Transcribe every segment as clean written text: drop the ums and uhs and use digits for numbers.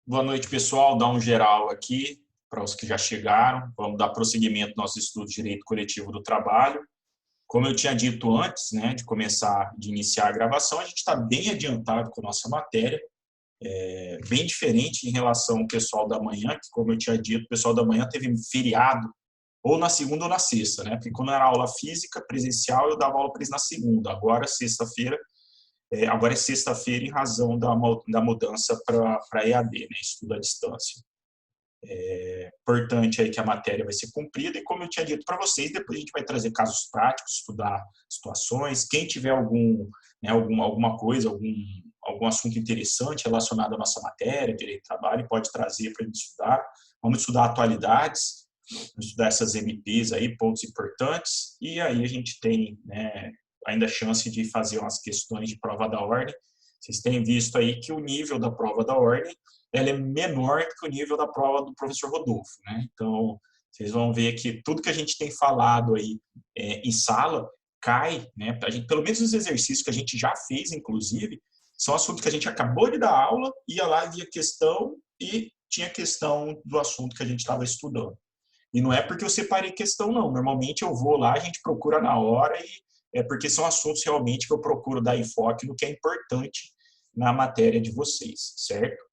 Boa noite, pessoal. Dá um geral aqui para os que já chegaram. Vamos dar prosseguimento ao nosso estudo de Direito Coletivo do Trabalho. Como eu tinha dito antes, né, de iniciar a gravação, a gente está bem adiantado com a nossa matéria, bem diferente em relação ao pessoal da manhã, que, como eu tinha dito, o pessoal da manhã teve feriado ou na segunda ou na sexta, né? Porque quando era aula física, presencial, eu dava aula na segunda. Agora é sexta-feira em razão da mudança para EAD, né, estudo à distância. É importante aí que a matéria vai ser cumprida e, como eu tinha dito para vocês, depois a gente vai trazer casos práticos, estudar situações. Quem tiver alguma coisa, algum assunto interessante relacionado à nossa matéria, direito do trabalho, pode trazer para a gente estudar. Vamos estudar atualidades, vamos estudar essas MPs aí, pontos importantes, e aí a gente tem, né, ainda a chance de fazer umas questões de prova da ordem. Vocês têm visto aí que o nível da prova da ordem ela é menor do que o nível da prova do professor Rodolfo, né? Então, vocês vão ver que tudo que a gente tem falado aí em sala cai, né? Pelo menos os exercícios que a gente já fez, inclusive, são assuntos que a gente acabou de dar aula, ia lá, via questão e tinha questão do assunto que a gente estava estudando. E não é porque eu separei questão, não. Normalmente eu vou lá, a gente procura na hora e é porque são assuntos realmente que eu procuro dar enfoque no que é importante na matéria de vocês, certo?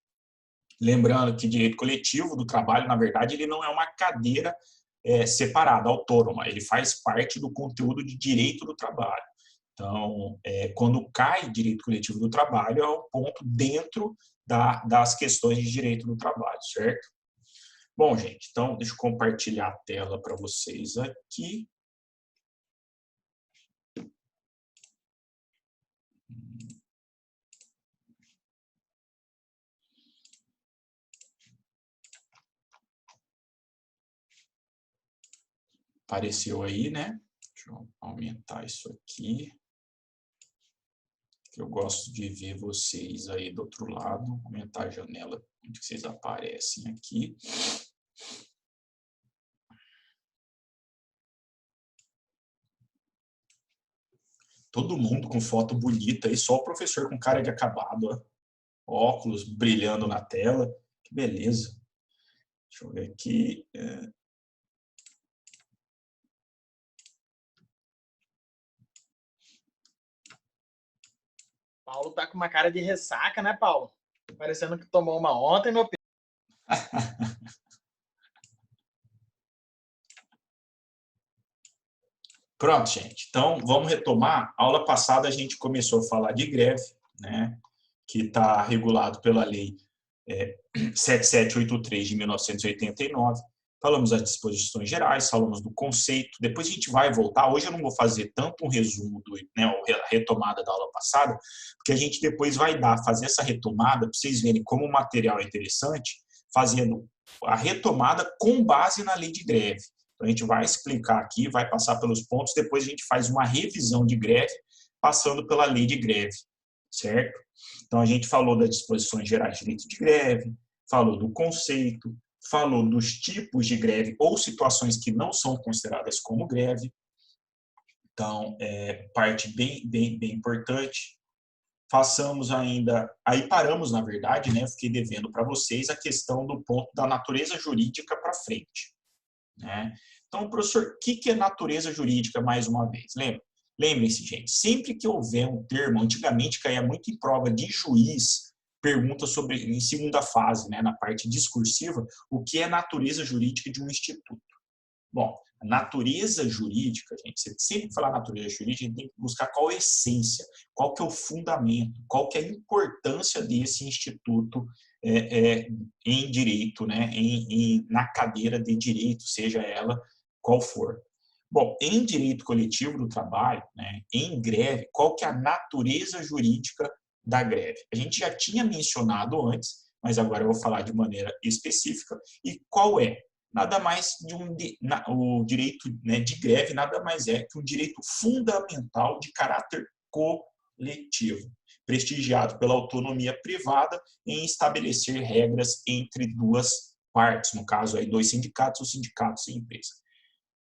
Lembrando que direito coletivo do trabalho, na verdade, ele não é uma cadeira separada, autônoma. Ele faz parte do conteúdo de direito do trabalho. Então, quando cai direito coletivo do trabalho, é um ponto dentro das questões de direito do trabalho, certo? Bom, gente, então deixa eu compartilhar a tela para vocês aqui. Apareceu aí, né? Deixa eu aumentar isso aqui. Eu gosto de ver vocês aí do outro lado. Aumentar a janela onde vocês aparecem aqui. Todo mundo com foto bonita e só o professor com cara de acabado, ó. Óculos brilhando na tela. Que beleza. Deixa eu ver aqui. Paulo tá com uma cara de ressaca, né, Paulo? Parecendo que tomou uma ontem, meu filho. Pronto, gente. Então, vamos retomar. A aula passada a gente começou a falar de greve, né, que está regulado pela Lei 7783 de 1989. Falamos das disposições gerais, falamos do conceito. Depois a gente vai voltar. Hoje eu não vou fazer tanto um resumo, a retomada da aula passada, porque a gente depois vai fazer essa retomada, para vocês verem como o material é interessante, fazendo a retomada com base na lei de greve. Então, a gente vai explicar aqui, vai passar pelos pontos, depois a gente faz uma revisão de greve, passando pela lei de greve, certo? Então, a gente falou das disposições gerais de direito de greve, falou do conceito, falou dos tipos de greve ou situações que não são consideradas como greve. Então, parte bem importante. Façamos ainda, aí paramos, na verdade, né? Fiquei devendo para vocês a questão do ponto da natureza jurídica para frente, né? Então, professor, o que é natureza jurídica, mais uma vez? Lembrem-se, gente, sempre que houver um termo, antigamente caía muito em prova de juiz, pergunta sobre, em segunda fase, né, na parte discursiva, o que é natureza jurídica de um instituto. Bom, a natureza jurídica, gente, você sempre que falar natureza jurídica, a gente tem que buscar qual é a essência, qual que é o fundamento, qual que é a importância desse instituto em direito, né, na cadeira de direito, seja ela qual for. Bom, em direito coletivo do trabalho, né, em greve, qual que é a natureza jurídica da greve? A gente já tinha mencionado antes, mas agora eu vou falar de maneira específica. E qual é? Nada mais o direito, né, de greve nada mais é que um direito fundamental de caráter coletivo, prestigiado pela autonomia privada em estabelecer regras entre duas partes, no caso aí dois sindicatos ou sindicatos e empresa.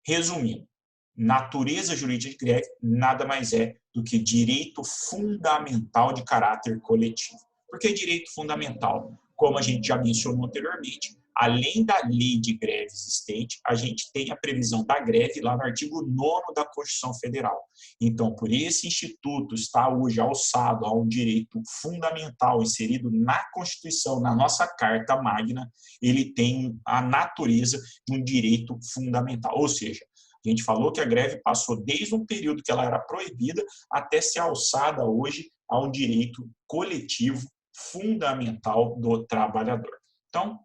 Resumindo, natureza jurídica de greve nada mais é do que direito fundamental de caráter coletivo. Por que direito fundamental? Como a gente já mencionou anteriormente, além da lei de greve existente, a gente tem a previsão da greve lá no artigo 9º da Constituição Federal. Então, por esse instituto estar hoje alçado a um direito fundamental inserido na Constituição, na nossa Carta Magna, ele tem a natureza de um direito fundamental. Ou seja, a gente falou que a greve passou desde um período que ela era proibida até ser alçada hoje a um direito coletivo fundamental do trabalhador. Então,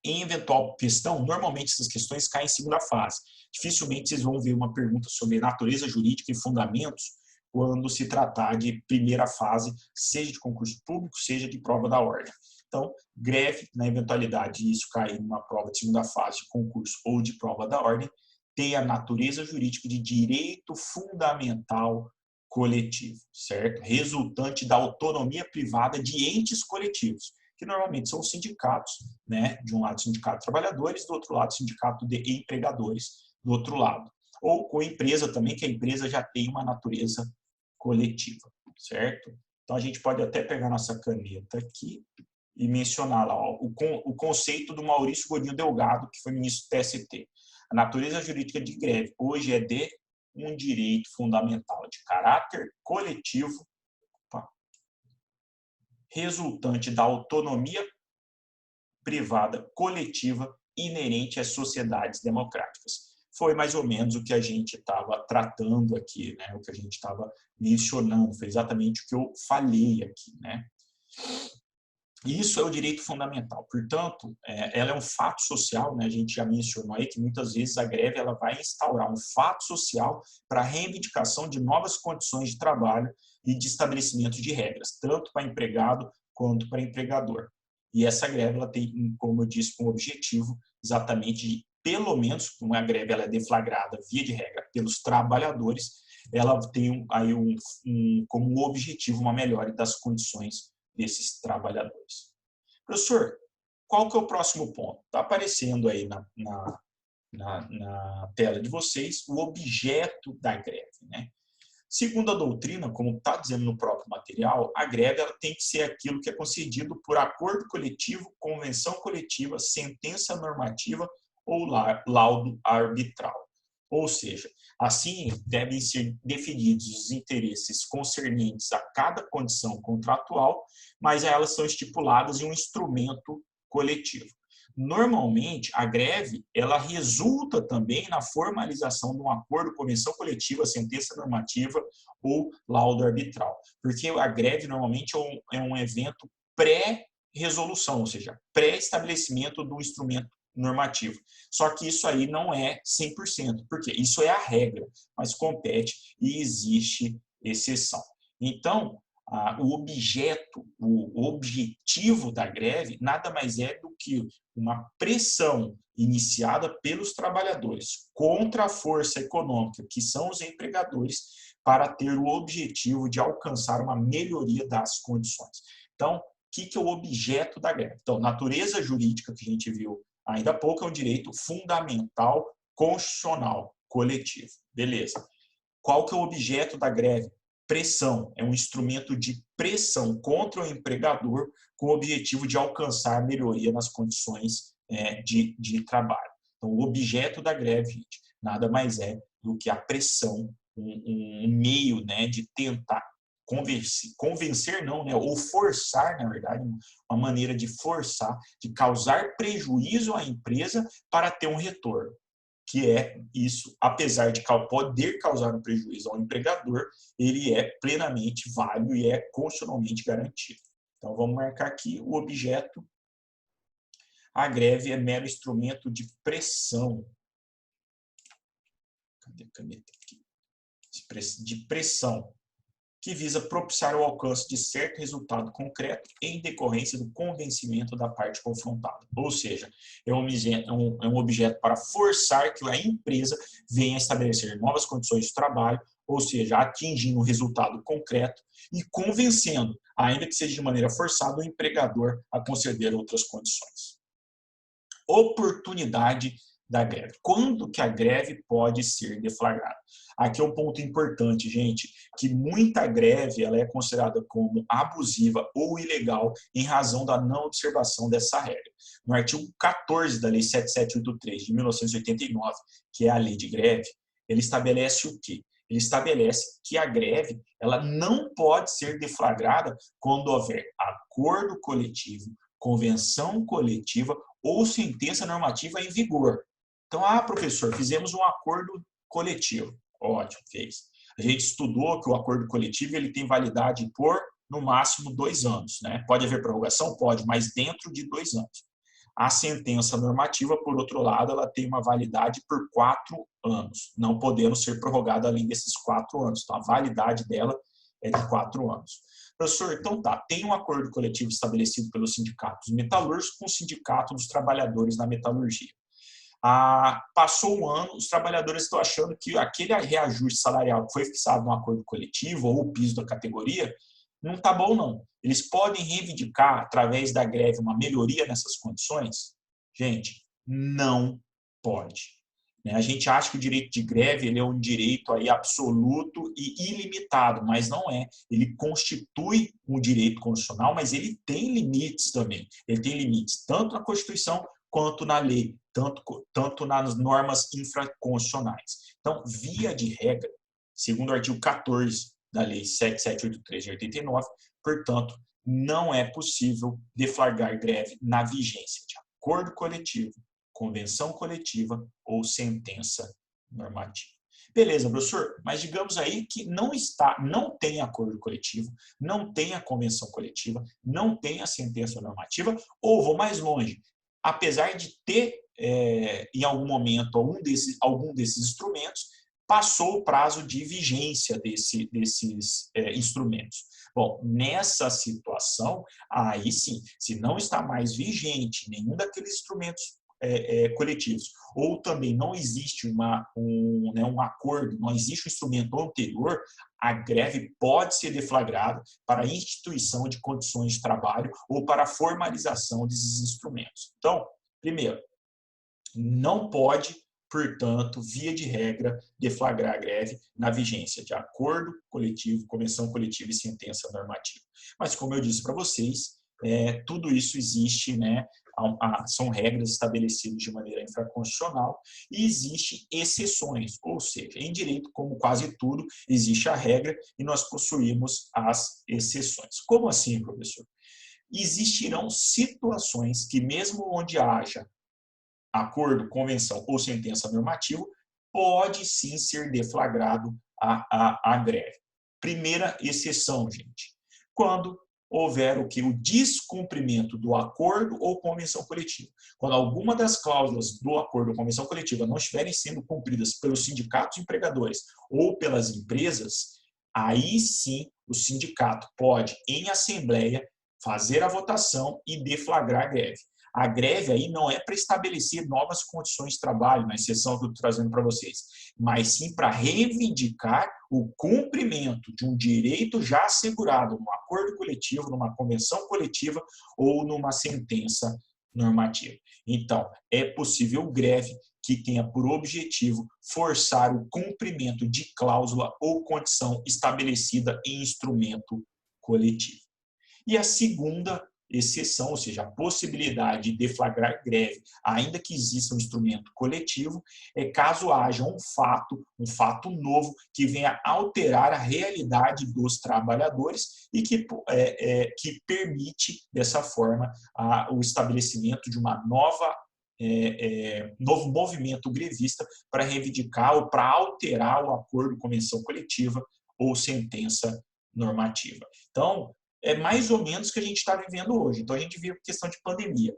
em eventual questão, normalmente essas questões caem em segunda fase. Dificilmente vocês vão ver uma pergunta sobre natureza jurídica e fundamentos quando se tratar de primeira fase, seja de concurso público, seja de prova da ordem. Então, greve, na eventualidade de isso cair numa prova de segunda fase de concurso ou de prova da ordem, tem a natureza jurídica de direito fundamental coletivo, certo? Resultante da autonomia privada de entes coletivos, que normalmente são os sindicatos, né? De um lado, sindicato de trabalhadores, do outro lado, sindicato de empregadores, do outro lado. Ou com a empresa também, que a empresa já tem uma natureza coletiva, certo? Então, a gente pode até pegar nossa caneta aqui e mencionar lá ó, o conceito do Maurício Godinho Delgado, que foi ministro do TST. A natureza jurídica de greve hoje é de um direito fundamental de caráter coletivo, resultante da autonomia privada coletiva inerente às sociedades democráticas. Foi mais ou menos o que a gente estava tratando aqui, né? O que a gente estava mencionando, foi exatamente o que eu falei aqui, né? Isso é o direito fundamental. Portanto, ela é um fato social, né? A gente já mencionou aí que muitas vezes a greve ela vai instaurar um fato social para a reivindicação de novas condições de trabalho e de estabelecimento de regras, tanto para empregado quanto para empregador. E essa greve ela tem, como eu disse, um objetivo exatamente de, pelo menos, como a greve ela é deflagrada, via de regra, pelos trabalhadores, ela tem aí como objetivo uma melhora das condições desses trabalhadores. Professor, qual que é o próximo ponto? Está aparecendo aí na tela de vocês o objeto da greve, né? Segundo a doutrina, como está dizendo no próprio material, a greve ela tem que ser aquilo que é concedido por acordo coletivo, convenção coletiva, sentença normativa ou laudo arbitral. Ou seja, assim devem ser definidos os interesses concernentes a cada condição contratual, mas elas são estipuladas em um instrumento coletivo. Normalmente, a greve ela resulta também na formalização de um acordo, convenção coletiva, sentença normativa ou laudo arbitral, porque a greve normalmente é um evento pré-resolução, ou seja, pré-estabelecimento do instrumento normativo. Só que isso aí não é 100%, porque isso é a regra, mas compete e existe exceção. Então, o objetivo da greve nada mais é do que uma pressão iniciada pelos trabalhadores contra a força econômica, que são os empregadores, para ter o objetivo de alcançar uma melhoria das condições. Então, o que é o objeto da greve? Então, natureza jurídica que a gente viu ainda há pouco é um direito fundamental, constitucional, coletivo. Beleza. Qual que é o objeto da greve? Pressão. É um instrumento de pressão contra o empregador com o objetivo de alcançar melhoria nas condições de trabalho. Então, o objeto da greve, gente, nada mais é do que a pressão, um meio, né, de tentar convencer não, né, ou forçar, na verdade, uma maneira de forçar, de causar prejuízo à empresa para ter um retorno, que é isso, apesar de poder causar um prejuízo ao empregador, ele é plenamente válido e é constitucionalmente garantido. Então, vamos marcar aqui o objeto. A greve é mero instrumento de pressão. Cadê a caneta aqui? De pressão, que visa propiciar o alcance de certo resultado concreto em decorrência do convencimento da parte confrontada. Ou seja, é um objeto para forçar que a empresa venha estabelecer novas condições de trabalho, ou seja, atingindo um resultado concreto e convencendo, ainda que seja de maneira forçada, o empregador a conceder outras condições. Oportunidade da greve. Quando que a greve pode ser deflagrada? Aqui é um ponto importante, gente, que muita greve ela é considerada como abusiva ou ilegal em razão da não observação dessa regra. No artigo 14 da Lei 7783 de 1989, que é a lei de greve, ele estabelece o quê? Ele estabelece que a greve ela não pode ser deflagrada quando houver acordo coletivo, convenção coletiva ou sentença normativa em vigor. Então, professor, fizemos um acordo coletivo. Ótimo, fez. A gente estudou que o acordo coletivo ele tem validade por, no máximo, 2 anos. Né? Pode haver prorrogação? Pode, mas dentro de 2 anos. A sentença normativa, por outro lado, ela tem uma validade por 4 anos, não podendo ser prorrogada além desses 4 anos. Então, a validade dela é de 4 anos. Professor, então tá, tem um acordo coletivo estabelecido pelos sindicatos metalúrgicos com o sindicato dos trabalhadores na metalurgia. Passou um ano, os trabalhadores estão achando que aquele reajuste salarial que foi fixado no acordo coletivo ou o piso da categoria não está bom, não. Eles podem reivindicar, através da greve, uma melhoria nessas condições? Gente, não pode. A gente acha que o direito de greve ele é um direito aí absoluto e ilimitado, mas não é. Ele constitui um direito constitucional, mas ele tem limites também. Ele tem limites tanto na Constituição quanto na lei, tanto nas normas infraconstitucionais. Então, via de regra, segundo o artigo 14 da Lei 7783 de 89, portanto, não é possível deflagrar greve na vigência de acordo coletivo, convenção coletiva ou sentença normativa. Beleza, professor, mas digamos aí que não tem acordo coletivo, não tem a convenção coletiva, não tem a sentença normativa, ou vou mais longe, apesar de ter, em algum momento, algum desses instrumentos, passou o prazo de vigência desses instrumentos. Bom, nessa situação, aí sim, se não está mais vigente nenhum daqueles instrumentos coletivos, ou também não existe um acordo, não existe um instrumento anterior, a greve pode ser deflagrada para a instituição de condições de trabalho ou para a formalização desses instrumentos. Então, primeiro, não pode, portanto, via de regra, deflagrar a greve na vigência de acordo coletivo, convenção coletiva e sentença normativa. Mas, como eu disse para vocês, tudo isso existe, né? São regras estabelecidas de maneira infraconstitucional e existem exceções, ou seja, em direito, como quase tudo, existe a regra e nós possuímos as exceções. Como assim, professor? Existirão situações que, mesmo onde haja acordo, convenção ou sentença normativa, pode sim ser deflagrado a greve. Primeira exceção, gente, quando houver o descumprimento do acordo ou convenção coletiva. Quando alguma das cláusulas do acordo ou convenção coletiva não estiverem sendo cumpridas pelos sindicatos empregadores ou pelas empresas, aí sim o sindicato pode, em assembleia, fazer a votação e deflagrar a greve. A greve aí não é para estabelecer novas condições de trabalho, na exceção que eu estou trazendo para vocês, mas sim para reivindicar o cumprimento de um direito já assegurado num acordo coletivo, numa convenção coletiva ou numa sentença normativa. Então, é possível greve que tenha por objetivo forçar o cumprimento de cláusula ou condição estabelecida em instrumento coletivo. E a segunda exceção, ou seja, a possibilidade de deflagrar greve, ainda que exista um instrumento coletivo, é caso haja um fato novo que venha alterar a realidade dos trabalhadores e que permite, dessa forma, o estabelecimento de uma novo movimento grevista para reivindicar ou para alterar o acordo, convenção coletiva ou sentença normativa. Então, é mais ou menos o que a gente está vivendo hoje. Então, a gente vive questão de pandemia.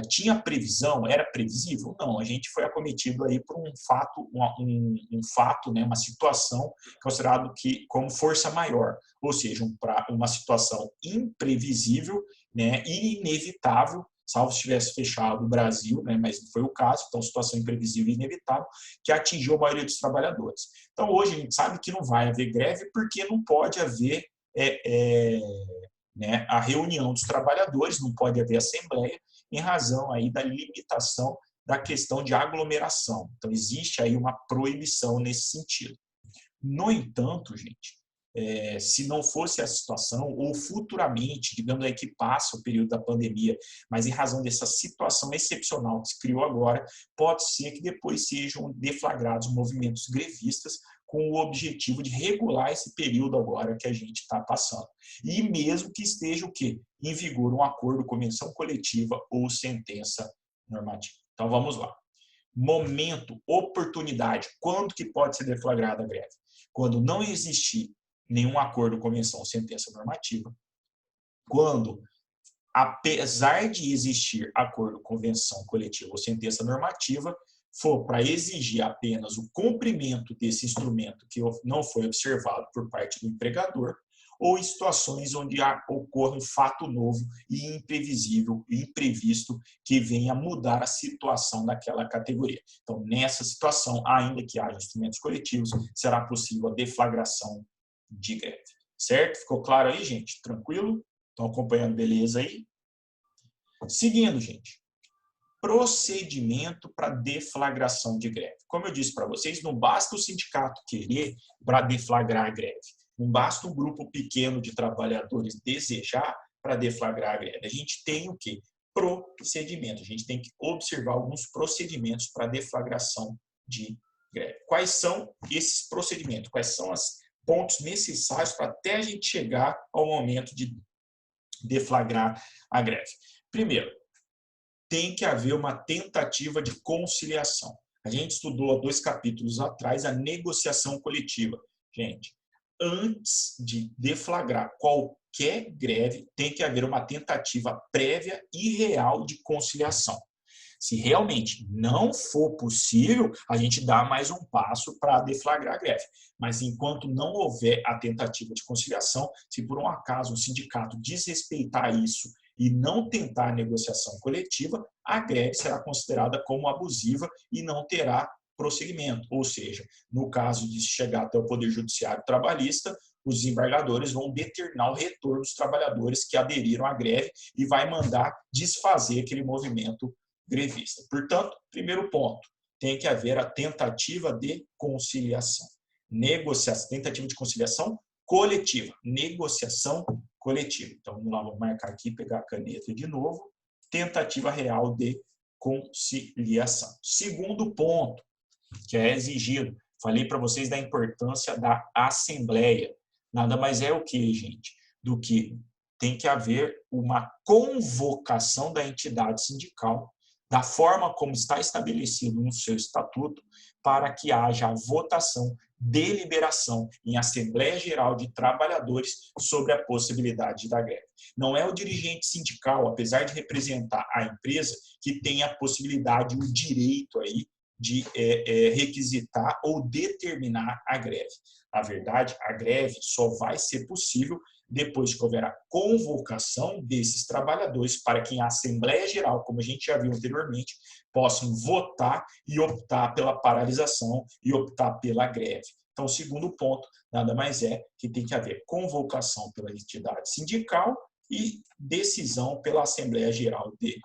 Tinha previsão? Era previsível? Não, a gente foi acometido aí por um fato, né, uma situação considerado como força maior, ou seja, uma situação imprevisível, né, e inevitável, salvo se tivesse fechado o Brasil, né, mas não foi o caso, então situação imprevisível e inevitável, que atingiu a maioria dos trabalhadores. Então, hoje a gente sabe que não vai haver greve porque não pode haver né, a reunião dos trabalhadores, não pode haver assembleia, em razão aí da limitação da questão de aglomeração. Então, existe aí uma proibição nesse sentido. No entanto, gente, se não fosse a situação, ou futuramente, digamos aí que passa o período da pandemia, mas em razão dessa situação excepcional que se criou agora, pode ser que depois sejam deflagrados movimentos grevistas com o objetivo de regular esse período agora que a gente está passando. E mesmo que esteja o quê? Em vigor um acordo, convenção coletiva ou sentença normativa. Então, vamos lá. Momento, oportunidade. Quando que pode ser deflagrada a greve? Quando não existir nenhum acordo, convenção ou sentença normativa. Quando, apesar de existir acordo, convenção coletiva ou sentença normativa, for para exigir apenas o cumprimento desse instrumento que não foi observado por parte do empregador, ou em situações onde ocorra um fato novo e imprevisível e imprevisto que venha mudar a situação daquela categoria. Então, nessa situação, ainda que haja instrumentos coletivos, será possível a deflagração de greve. Certo? Ficou claro aí, gente? Tranquilo? Estão acompanhando, beleza aí? Seguindo, gente. Procedimento para deflagração de greve. Como eu disse para vocês, não basta o sindicato querer para deflagrar a greve. Não basta um grupo pequeno de trabalhadores desejar para deflagrar a greve. A gente tem o quê? Procedimento. A gente tem que observar alguns procedimentos para deflagração de greve. Quais são esses procedimentos? Quais são os pontos necessários para até a gente chegar ao momento de deflagrar a greve? Primeiro, tem que haver uma tentativa de conciliação. A gente estudou há 2 capítulos atrás a negociação coletiva. Gente, antes de deflagrar qualquer greve, tem que haver uma tentativa prévia e real de conciliação. Se realmente não for possível, a gente dá mais um passo para deflagrar a greve. Mas enquanto não houver a tentativa de conciliação, se por um acaso o sindicato desrespeitar isso e não tentar a negociação coletiva, a greve será considerada como abusiva e não terá prosseguimento. Ou seja, no caso de chegar até o Poder Judiciário Trabalhista, os desembargadores vão determinar o retorno dos trabalhadores que aderiram à greve e vai mandar desfazer aquele movimento grevista. Portanto, primeiro ponto, tem que haver a tentativa de conciliação. Negociação, tentativa de conciliação coletiva. Negociação coletiva. Então, vamos lá, vou marcar aqui, pegar a caneta de novo. Tentativa real de conciliação. Segundo ponto, que é exigido, falei para vocês da importância da assembleia. Nada mais é o que, gente? Do que tem que haver uma convocação da entidade sindical, da forma como está estabelecido no seu estatuto, para que haja a votação, deliberação em Assembleia Geral de Trabalhadores sobre a possibilidade da greve. Não é o dirigente sindical, apesar de representar a empresa, que tem a possibilidade, o direito aí de requisitar ou determinar a greve. Na verdade, a greve só vai ser possível depois que houver a convocação desses trabalhadores para que em Assembleia Geral, como a gente já viu anteriormente, possam votar e optar pela paralisação e optar pela greve. Então, o segundo ponto, nada mais é que tem que haver convocação pela entidade sindical e decisão pela Assembleia Geral de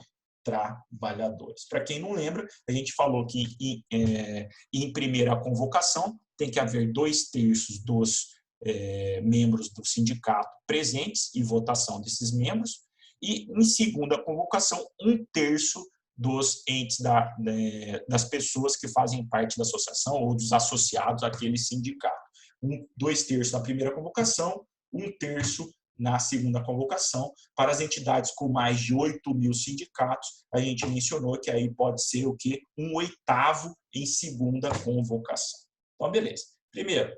Trabalhadores. Para quem não lembra, a gente falou que em primeira convocação tem que haver 2/3 dos membros do sindicato presentes e votação desses membros, e em segunda convocação 1/3 dos entes das pessoas que fazem parte da associação ou dos associados àquele sindicato. 2/3 na primeira convocação, 1/3 na segunda convocação. Para as entidades com mais de 8.000 sindicatos, a gente mencionou que aí pode ser o quê? 1/8 em segunda convocação. Então, beleza. Primeiro,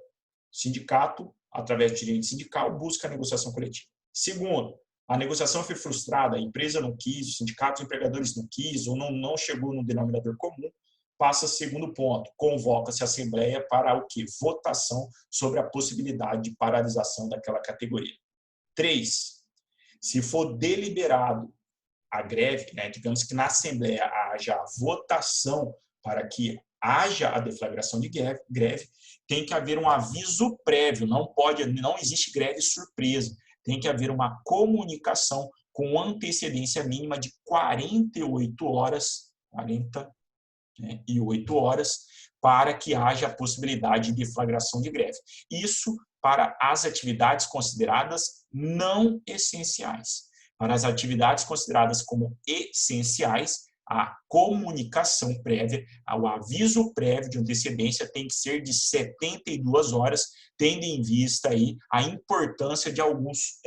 sindicato, através do dirigente sindical, busca a negociação coletiva. Segundo, a negociação foi frustrada, a empresa não quis, os sindicatos, os empregadores não quis, ou não chegou no denominador comum, passa segundo ponto, convoca-se a assembleia para o quê? Votação sobre a possibilidade de paralisação daquela categoria. 3, se for deliberado a greve, né, digamos que na assembleia haja votação para que haja a deflagração de greve, tem que haver um aviso prévio, não existe greve surpresa, tem que haver uma comunicação com antecedência mínima de 48 horas né, e 8 horas, para que haja a possibilidade de deflagração de greve. Isso para as atividades consideradas não essenciais. Para as atividades consideradas como essenciais, a comunicação prévia, o aviso prévio de antecedência tem que ser de 72 horas, tendo em vista aí a importância de alguns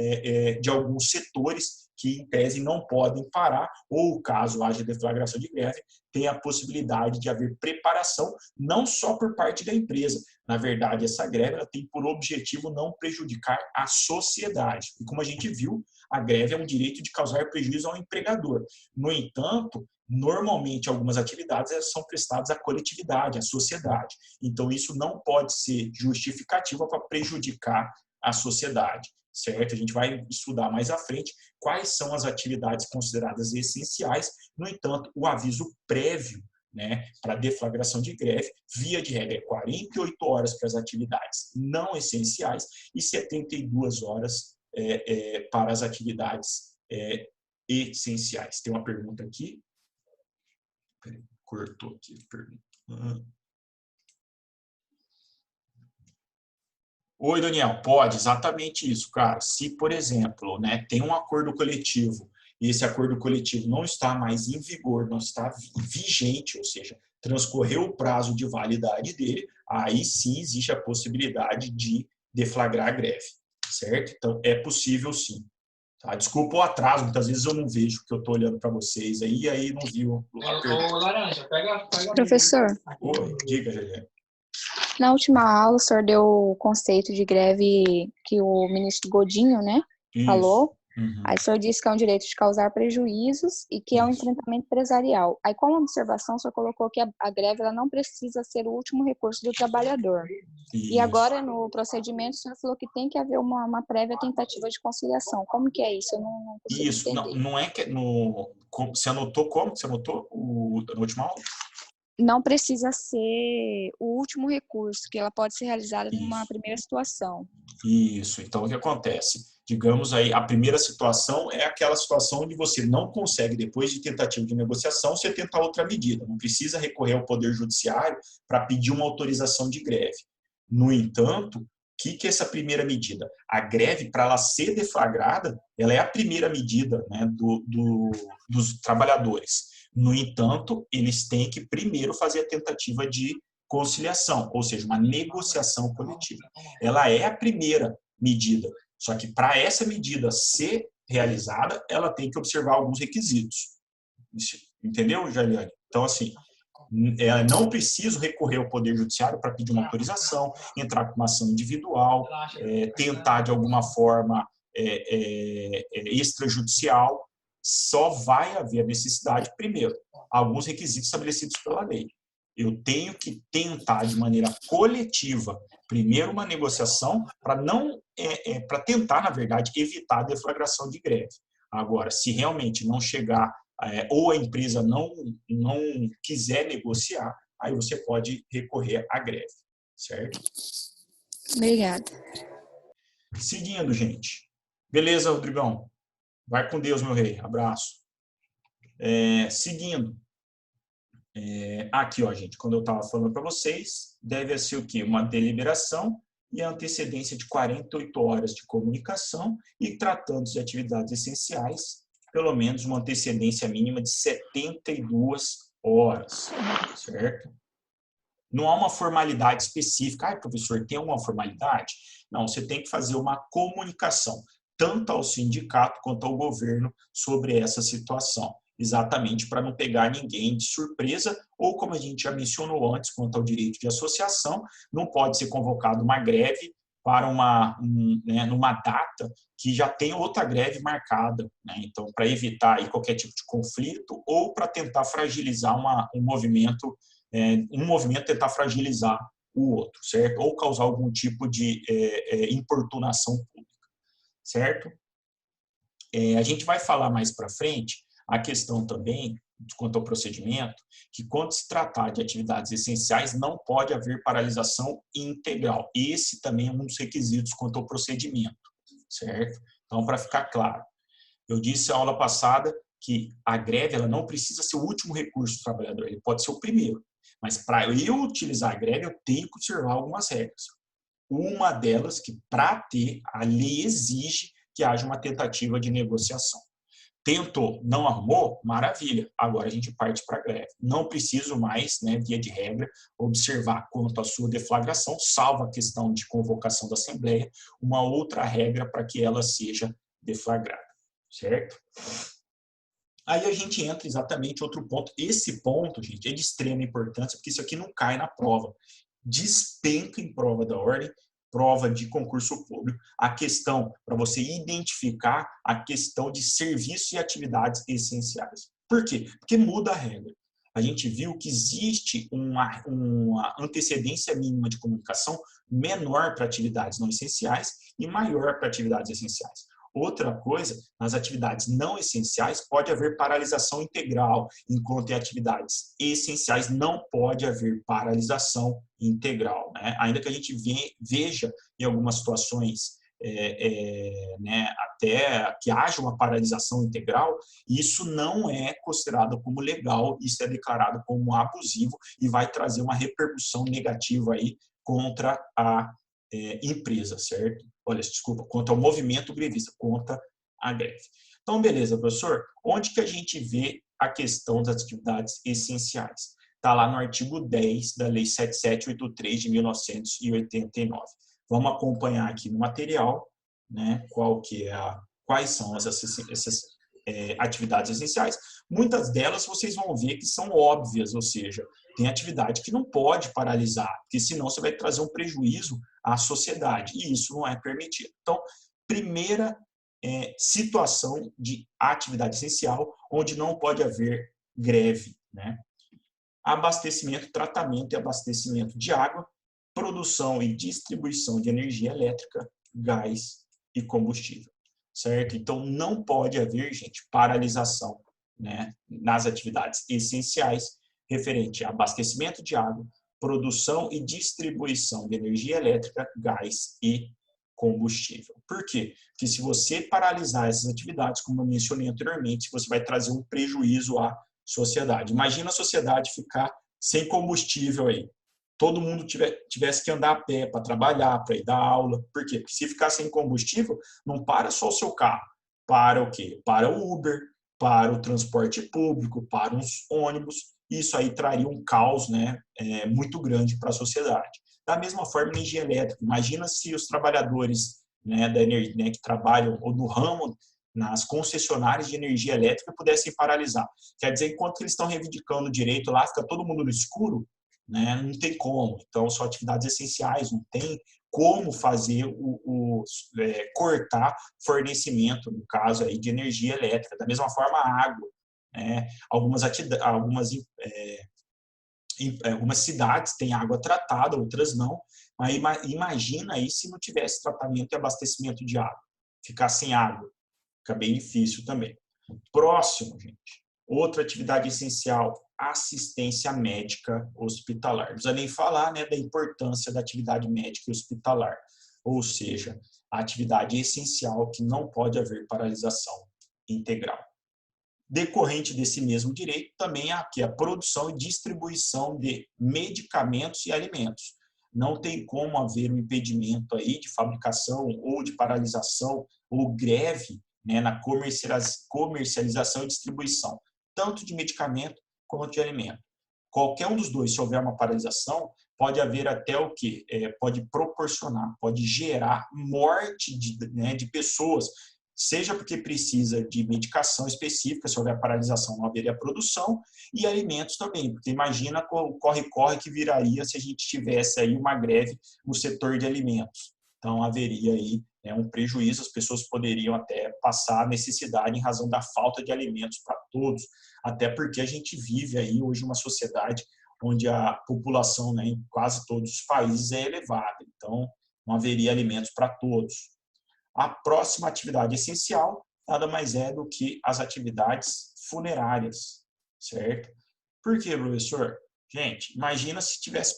setores que, em tese, não podem parar, ou, caso haja deflagração de greve, tem a possibilidade de haver preparação, não só por parte da empresa. Na verdade, essa greve ela tem por objetivo não prejudicar a sociedade. E como a gente viu, a greve é um direito de causar prejuízo ao empregador. No entanto, normalmente algumas atividades são prestadas à coletividade, à sociedade. Então, isso não pode ser justificativa para prejudicar a sociedade, certo? A gente vai estudar mais à frente quais são as atividades consideradas essenciais. No entanto, o aviso prévio, né, para deflagração de greve, via de regra, é 48 horas para as atividades não essenciais e 72 horas para as atividades essenciais. Tem uma pergunta aqui. Peraí, cortou aqui a pergunta. Oi, Daniel. Pode, exatamente isso, cara. Se, por exemplo, né, tem um acordo coletivo e esse acordo coletivo não está mais em vigor, não está vigente, ou seja, transcorreu o prazo de validade dele, aí sim existe a possibilidade de deflagrar a greve, certo? Então, é possível sim. Tá? Desculpa o atraso, muitas vezes eu não vejo, porque eu estou olhando para vocês aí, e aí não viu a pergunta. Ô, Laranja, pega Professor, Oi, diga, Juliana. na última aula o senhor deu o conceito de greve que o ministro Godinho, né, falou. Uhum. Aí o senhor disse que é um direito de causar prejuízos e que é um Isso. enfrentamento empresarial. Aí, como observação, o senhor colocou que a greve ela não precisa ser o último recurso do trabalhador. Isso. E agora, no procedimento, o senhor falou que tem que haver uma prévia tentativa de conciliação. Como que é isso? Eu não consigo Isso, entender. não é que você anotou como? Você anotou na última aula? Não precisa ser o último recurso, que ela pode ser realizada numa Isso. primeira situação. Isso, então o que acontece? Digamos aí, a primeira situação é aquela situação onde você não consegue, depois de tentativa de negociação, você tentar outra medida. Não precisa recorrer ao Poder Judiciário para pedir uma autorização de greve. No entanto, o que é essa primeira medida? A greve, para ela ser deflagrada, ela é a primeira medida, né, dos trabalhadores. No entanto, eles têm que primeiro fazer a tentativa de conciliação, ou seja, uma negociação coletiva. Ela é a primeira medida, só que para essa medida ser realizada, ela tem que observar alguns requisitos. Entendeu, Jaliane? Então, assim, não preciso recorrer ao Poder Judiciário para pedir uma autorização, entrar com uma ação individual, tentar de alguma forma extrajudicial. Só vai haver a necessidade, primeiro, alguns requisitos estabelecidos pela lei. Eu tenho que tentar de maneira coletiva, primeiro uma negociação para tentar, na verdade, evitar a deflagração de greve. Agora, se realmente não chegar ou a empresa não quiser negociar, aí você pode recorrer à greve, certo? Obrigada. Seguindo, gente. Beleza, Rodrigão? Vai com Deus, meu rei. Abraço. Seguindo. Aqui, ó, gente, quando eu estava falando para vocês, deve ser o quê? Uma deliberação e a antecedência de 48 horas de comunicação e, tratando de atividades essenciais, pelo menos uma antecedência mínima de 72 horas, certo? Não há uma formalidade específica. Professor, tem alguma formalidade? Não, você tem que fazer uma comunicação, tanto ao sindicato quanto ao governo, sobre essa situação, exatamente para não pegar ninguém de surpresa, ou, como a gente já mencionou antes, quanto ao direito de associação, não pode ser convocada uma greve para numa data que já tem outra greve marcada, né? Então, para evitar aí qualquer tipo de conflito ou para tentar fragilizar um movimento tentar fragilizar o outro, certo? Ou causar algum tipo de importunação pública, certo? A gente vai falar mais para frente a questão também, quanto ao procedimento, que quando se tratar de atividades essenciais, não pode haver paralisação integral. Esse também é um dos requisitos quanto ao procedimento, certo? Então, para ficar claro, eu disse na aula passada que a greve ela não precisa ser o último recurso do trabalhador, ele pode ser o primeiro. Mas para eu utilizar a greve, eu tenho que observar algumas regras. Uma delas, que para ter, a lei exige que haja uma tentativa de negociação. Tentou, não arrumou? Maravilha. Agora a gente parte para a greve. Não preciso mais, né, via de regra, observar quanto à sua deflagração, salvo a questão de convocação da Assembleia, uma outra regra para que ela seja deflagrada. Certo? Aí a gente entra exatamente em outro ponto. Esse ponto, gente, é de extrema importância, porque isso aqui não cai na prova. Despenca em prova da ordem, prova de concurso público, a questão para você identificar a questão de serviços e atividades essenciais. Por quê? Porque muda a regra. A gente viu que existe uma antecedência mínima de comunicação menor para atividades não essenciais e maior para atividades essenciais. Outra coisa, nas atividades não essenciais pode haver paralisação integral, enquanto em atividades essenciais não pode haver paralisação integral, né? Ainda que a gente veja em algumas situações né, até que haja uma paralisação integral, isso não é considerado como legal, isso é declarado como abusivo e vai trazer uma repercussão negativa aí contra a empresa, certo? Olha, desculpa, contra o movimento grevista, contra a greve. Então, beleza, professor, onde que a gente vê a questão das atividades essenciais? Está lá no artigo 10 da Lei 7783 de 1989. Vamos acompanhar aqui no material, né, quais são essas atividades essenciais. Muitas delas vocês vão ver que são óbvias, ou seja, tem atividade que não pode paralisar, porque senão você vai trazer um prejuízo à sociedade, e isso não é permitido. Então, primeira situação de atividade essencial, onde não pode haver greve, né? Abastecimento, tratamento e abastecimento de água, produção e distribuição de energia elétrica, gás e combustível, certo? Então, não pode haver, gente, paralisação, né, nas atividades essenciais referente a abastecimento de água, produção e distribuição de energia elétrica, gás e combustível. Por quê? Porque se você paralisar essas atividades, como eu mencionei anteriormente, você vai trazer um prejuízo à sociedade. Imagina a sociedade ficar sem combustível aí. Todo mundo tivesse que andar a pé para trabalhar, para ir dar aula. Por quê? Porque se ficar sem combustível, não para só o seu carro. Para o quê? Para o Uber, para o transporte público, para os ônibus. Isso aí traria um caos, né, muito grande para a sociedade. Da mesma forma, energia elétrica. Imagina se os trabalhadores, né, da energia, né, que trabalham ou no ramo, nas concessionárias de energia elétrica, pudessem paralisar. Quer dizer, enquanto eles estão reivindicando o direito lá, fica todo mundo no escuro, né, não tem como. Então, são atividades essenciais, não tem como fazer cortar fornecimento, no caso aí, de energia elétrica. Da mesma forma, a água. Né? Algumas cidades têm água tratada, outras não. Mas imagina aí se não tivesse tratamento e abastecimento de água. Ficar sem água. Fica bem difícil também. Próximo, gente. Outra atividade essencial, assistência médica hospitalar. Não precisa nem falar, né, da importância da atividade médica hospitalar. Ou seja, a atividade essencial que não pode haver paralisação integral. Decorrente desse mesmo direito, também há aqui a produção e distribuição de medicamentos e alimentos. Não tem como haver um impedimento aí de fabricação ou de paralisação ou greve, né, na comercialização e distribuição, tanto de medicamento quanto de alimento. Qualquer um dos dois, se houver uma paralisação, pode haver até o quê? Pode proporcionar, pode gerar morte de pessoas, seja porque precisa de medicação específica, se houver paralisação não haveria produção, e alimentos também, porque imagina o corre-corre que viraria se a gente tivesse aí uma greve no setor de alimentos. Então, haveria aí um prejuízo, as pessoas poderiam até passar necessidade em razão da falta de alimentos para todos, até porque a gente vive aí hoje uma sociedade onde a população, né, em quase todos os países é elevada, então não haveria alimentos para todos. A próxima atividade essencial nada mais é do que as atividades funerárias, certo? Por quê, professor? Gente, imagina se tivesse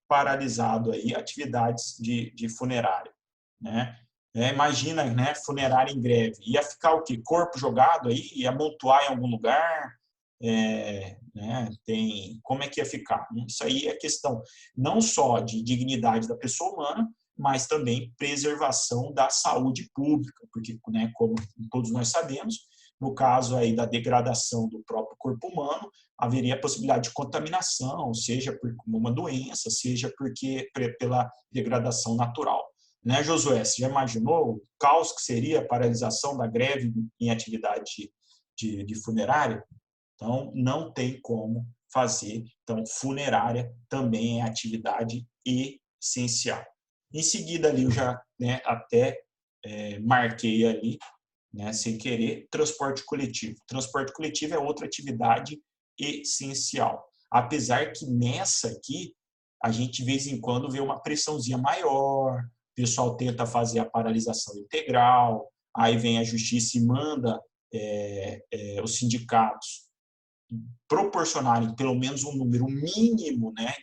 paralisado aí atividades de funerária, né? Imagina, né, funerária em greve. Ia ficar o quê? Corpo jogado aí? Ia amontoar em algum lugar? Né, como é que ia ficar? Isso aí é questão não só de dignidade da pessoa humana, mas também preservação da saúde pública, porque, né, como todos nós sabemos, no caso aí da degradação do próprio corpo humano, haveria a possibilidade de contaminação, seja por uma doença, seja pela degradação natural. Né, Josué, você já imaginou o caos que seria a paralisação da greve em atividade de funerária? Então, não tem como fazer. Então, funerária também é atividade essencial. Em seguida, ali, eu já, né, até marquei ali, né, sem querer, transporte coletivo. Transporte coletivo é outra atividade essencial. Apesar que nessa aqui, a gente, de vez em quando, vê uma pressãozinha maior, o pessoal tenta fazer a paralisação integral, aí vem a justiça e manda os sindicatos proporcionarem pelo menos um número mínimo, né,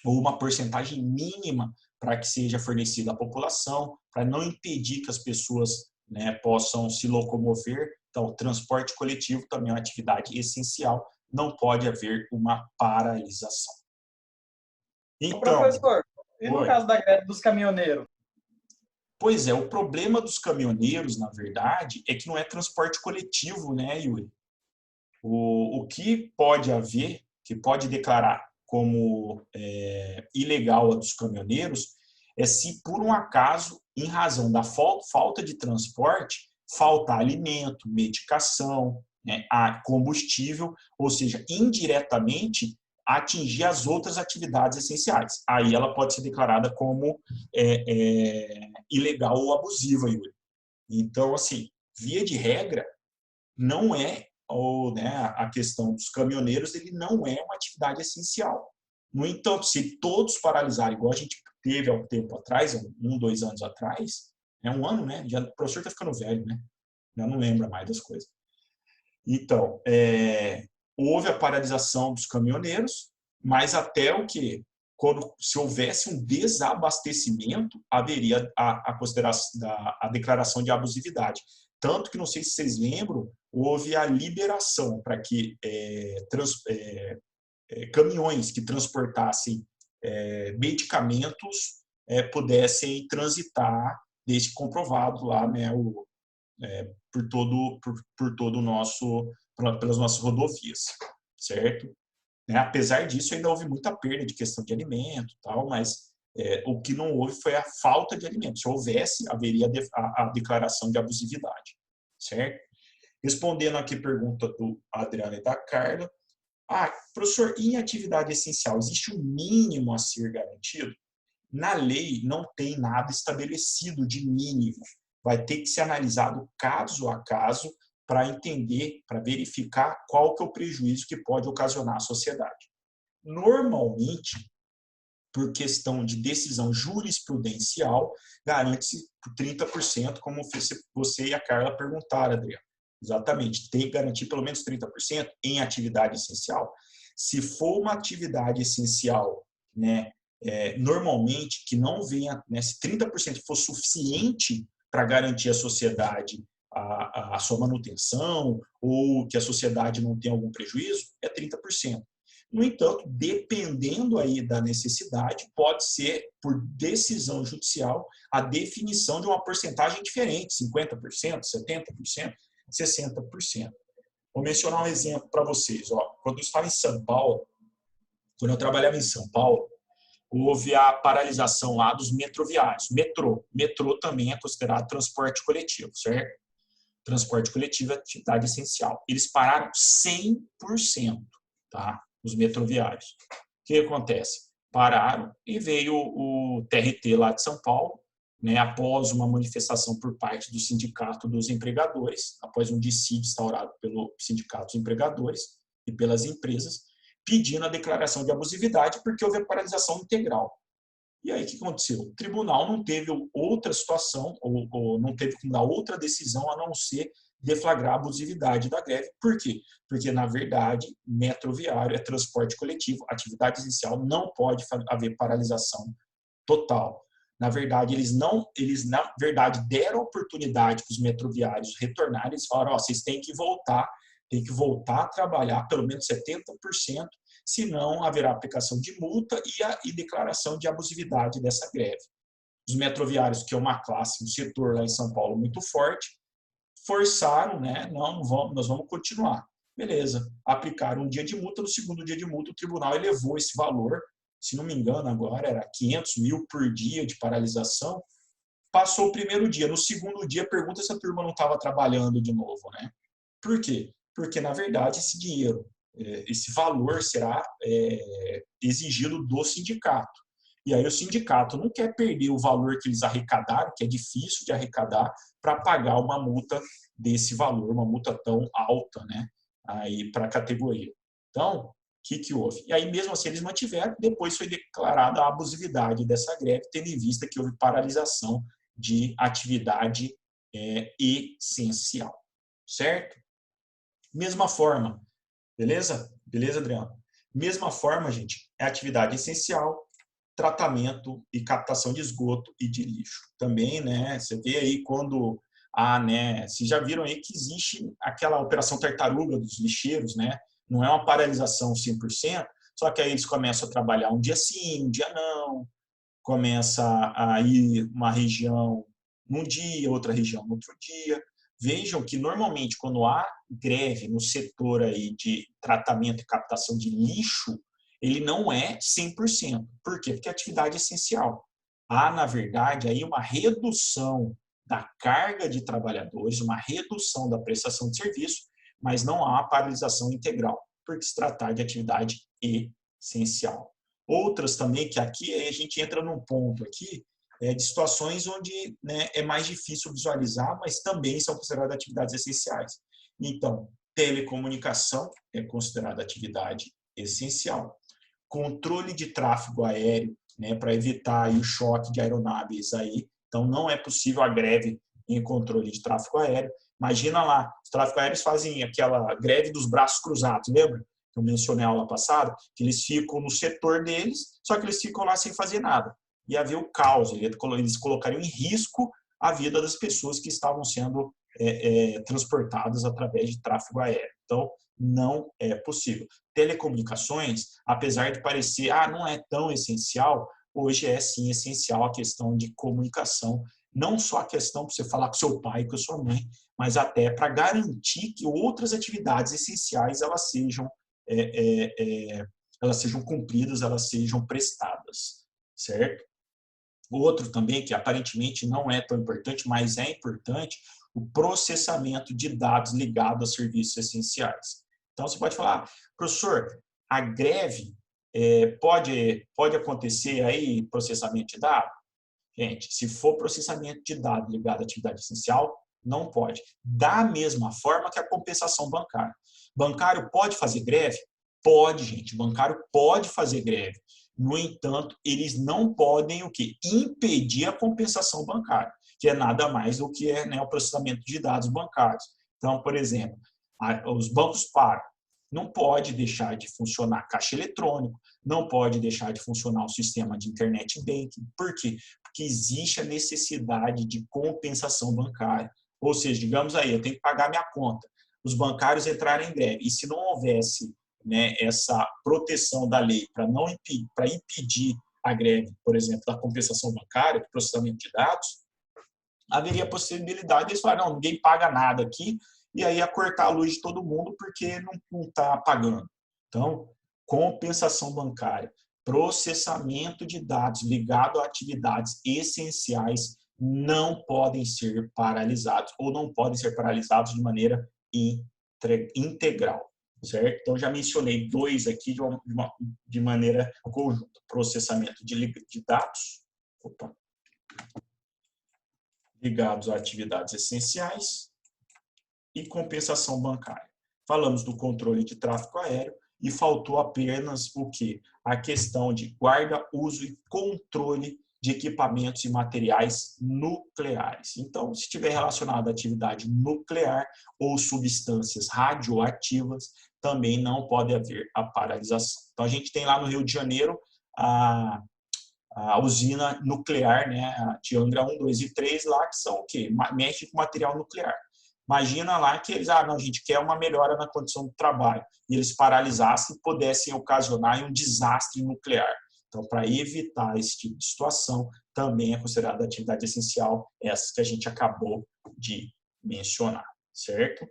ou uma porcentagem mínima para que seja fornecida à população, para não impedir que as pessoas, né, possam se locomover. Então, o transporte coletivo também é uma atividade essencial, não pode haver uma paralisação. Ô, Então, professor, e no oi. caso da greve dos caminhoneiros? Pois é, o problema dos caminhoneiros, na verdade, é que não é transporte coletivo, né, Yuri? O que pode haver, que pode declarar como ilegal a dos caminhoneiros, é se por um acaso, em razão da falta de transporte, faltar alimento, medicação, né, a combustível, ou seja, indiretamente atingir as outras atividades essenciais. Aí ela pode ser declarada como ilegal ou abusiva, Yuri. Então, assim, via de regra, não é, ou, né, a questão dos caminhoneiros, ele não é uma atividade essencial. No entanto, se todos paralisarem, igual a gente teve há um tempo atrás, 2 anos atrás, um ano, né? Já, o professor está ficando velho, né? Já não lembra mais das coisas. Então, houve a paralisação dos caminhoneiros, mas até o que? Se houvesse um desabastecimento, haveria a declaração de abusividade. Tanto que, não sei se vocês lembram, houve a liberação para que caminhões que transportassem medicamentos pudessem transitar, desde comprovado lá, né, por todo o nosso, pelas nossas rodovias, certo? Né? Apesar disso, ainda houve muita perda de questão de alimento, tal, mas o que não houve foi a falta de alimento. Se houvesse, haveria a declaração de abusividade, certo? Respondendo aqui a pergunta do Adriano e da Carla, professor, em atividade essencial, existe um mínimo a ser garantido? Na lei, não tem nada estabelecido de mínimo. Vai ter que ser analisado caso a caso para entender, para verificar qual que é o prejuízo que pode ocasionar à sociedade. Normalmente, por questão de decisão jurisprudencial, garante-se por 30%, como você e a Carla perguntaram, Adriano. Exatamente, tem que garantir pelo menos 30% em atividade essencial. Se for uma atividade essencial, né, normalmente, que não venha, né, se 30% for suficiente para garantir à sociedade a sua manutenção ou que a sociedade não tenha algum prejuízo, é 30%. No entanto, dependendo aí da necessidade, pode ser, por decisão judicial, a definição de uma porcentagem diferente, 50%, 70%, 60%. Vou mencionar um exemplo para vocês. Quando eu estava em São Paulo, quando eu trabalhava em São Paulo, houve a paralisação lá dos metroviários. Metrô também é considerado transporte coletivo, certo? Transporte coletivo é atividade essencial. Eles pararam 100%, tá? Os metroviários. O que acontece? Pararam e veio o TRT lá de São Paulo, né, após uma manifestação por parte do Sindicato dos Empregadores, após um dissídio instaurado pelo Sindicato dos Empregadores e pelas empresas, pedindo a declaração de abusividade porque houve a paralisação integral. E aí, o que aconteceu? O tribunal não teve outra situação, ou não teve como dar outra decisão a não ser deflagrar a abusividade da greve. Por quê? Porque, na verdade, metroviário é transporte coletivo, atividade essencial, não pode haver paralisação total. Na verdade, eles na verdade deram oportunidade para os metroviários retornarem. Eles falaram: ó, vocês têm que voltar a trabalhar pelo menos 70%, senão haverá aplicação de multa e declaração de abusividade dessa greve. Os metroviários, que é uma classe, um setor lá em São Paulo muito forte, forçaram, né? Não vamos, nós vamos continuar. Beleza, aplicaram um dia de multa. No segundo dia de multa, o tribunal elevou esse valor, se não me engano agora era 500 mil por dia de paralisação. Passou o primeiro dia, no segundo dia pergunta se a turma não estava trabalhando de novo, né? Por quê? Porque, na verdade, esse dinheiro, esse valor será exigido do sindicato. E aí o sindicato não quer perder o valor que eles arrecadaram, que é difícil de arrecadar, para pagar uma multa desse valor, uma multa tão alta, né, aí para a categoria. Então, o que houve? E aí, mesmo assim, eles mantiveram, depois foi declarada a abusividade dessa greve, tendo em vista que houve paralisação de atividade essencial. Certo? Mesma forma, beleza? Beleza, Adriano? Mesma forma, gente, é atividade essencial, tratamento e captação de esgoto e de lixo. Também, né, você vê aí quando né, vocês já viram aí que existe aquela operação tartaruga dos lixeiros, né? Não é uma paralisação 100%, só que aí eles começam a trabalhar um dia sim, um dia não, começa a ir uma região num dia, outra região no outro dia. Vejam que, normalmente, quando há greve no setor aí de tratamento e captação de lixo, ele não é 100%. Por quê? Porque é atividade essencial. Há, na verdade, aí uma redução da carga de trabalhadores, uma redução da prestação de serviço, mas não há paralisação integral, porque se tratar de atividade essencial. Outras também, que aqui a gente entra num ponto aqui, de situações onde, né, é mais difícil visualizar, mas também são consideradas atividades essenciais. Então, telecomunicação é considerada atividade essencial. Controle de tráfego aéreo, né, para evitar aí o choque de aeronaves aí. Então, não é possível a greve em controle de tráfego aéreo. Imagina lá, os tráfegos aéreos fazem aquela greve dos braços cruzados, lembra? Que eu mencionei na aula passada, que eles ficam no setor deles, só que eles ficam lá sem fazer nada. Ia haver o caos, eles colocariam em risco a vida das pessoas que estavam sendo transportadas através de tráfego aéreo. Então, não é possível. Telecomunicações, apesar de parecer, não é tão essencial, hoje é sim essencial a questão de comunicação, não só a questão para você falar com seu pai, com a sua mãe, mas até para garantir que outras atividades essenciais elas sejam cumpridas, elas sejam prestadas, certo? Outro também, que aparentemente não é tão importante, mas é importante, o processamento de dados ligados a serviços essenciais. Então, você pode falar, professor, a greve pode acontecer aí processamento de dados? Gente, se for processamento de dados ligado à atividade essencial, não pode. Da mesma forma que a compensação bancária. Bancário pode fazer greve? Pode, gente. Bancário pode fazer greve. No entanto, eles não podem o quê? Impedir a compensação bancária, que é nada mais do que o processamento de dados bancários. Então, por exemplo, os bancos param. Não pode deixar de funcionar caixa eletrônico, não pode deixar de funcionar o sistema de internet banking. Por quê? Porque existe a necessidade de compensação bancária. Ou seja, digamos aí, eu tenho que pagar minha conta. Os bancários entrarem em greve. E se não houvesse essa proteção da lei para impedir a greve, por exemplo, da compensação bancária, do processamento de dados, haveria a possibilidade de eles falarem, não, ninguém paga nada aqui, e aí ia cortar a luz de todo mundo porque não está pagando. Então, compensação bancária, processamento de dados ligado a atividades essenciais não podem ser paralisados ou não podem ser paralisados de maneira integral, certo? Então, já mencionei dois aqui de maneira conjunta. Processamento de dados ligados a atividades essenciais e compensação bancária. Falamos do controle de tráfego aéreo e faltou apenas o quê? A questão de guarda, uso e controle de equipamentos e materiais nucleares. Então, se estiver relacionado à atividade nuclear ou substâncias radioativas, também não pode haver a paralisação. Então, a gente tem lá no Rio de Janeiro a usina nuclear, né, de Angra 1, 2 e 3 lá, que são o quê? Mexe com material nuclear. Imagina lá que eles, não, a gente quer uma melhora na condição do trabalho, e eles paralisassem e pudessem ocasionar um desastre nuclear. Então, para evitar esse tipo de situação, também é considerada atividade essencial, essas que a gente acabou de mencionar, certo?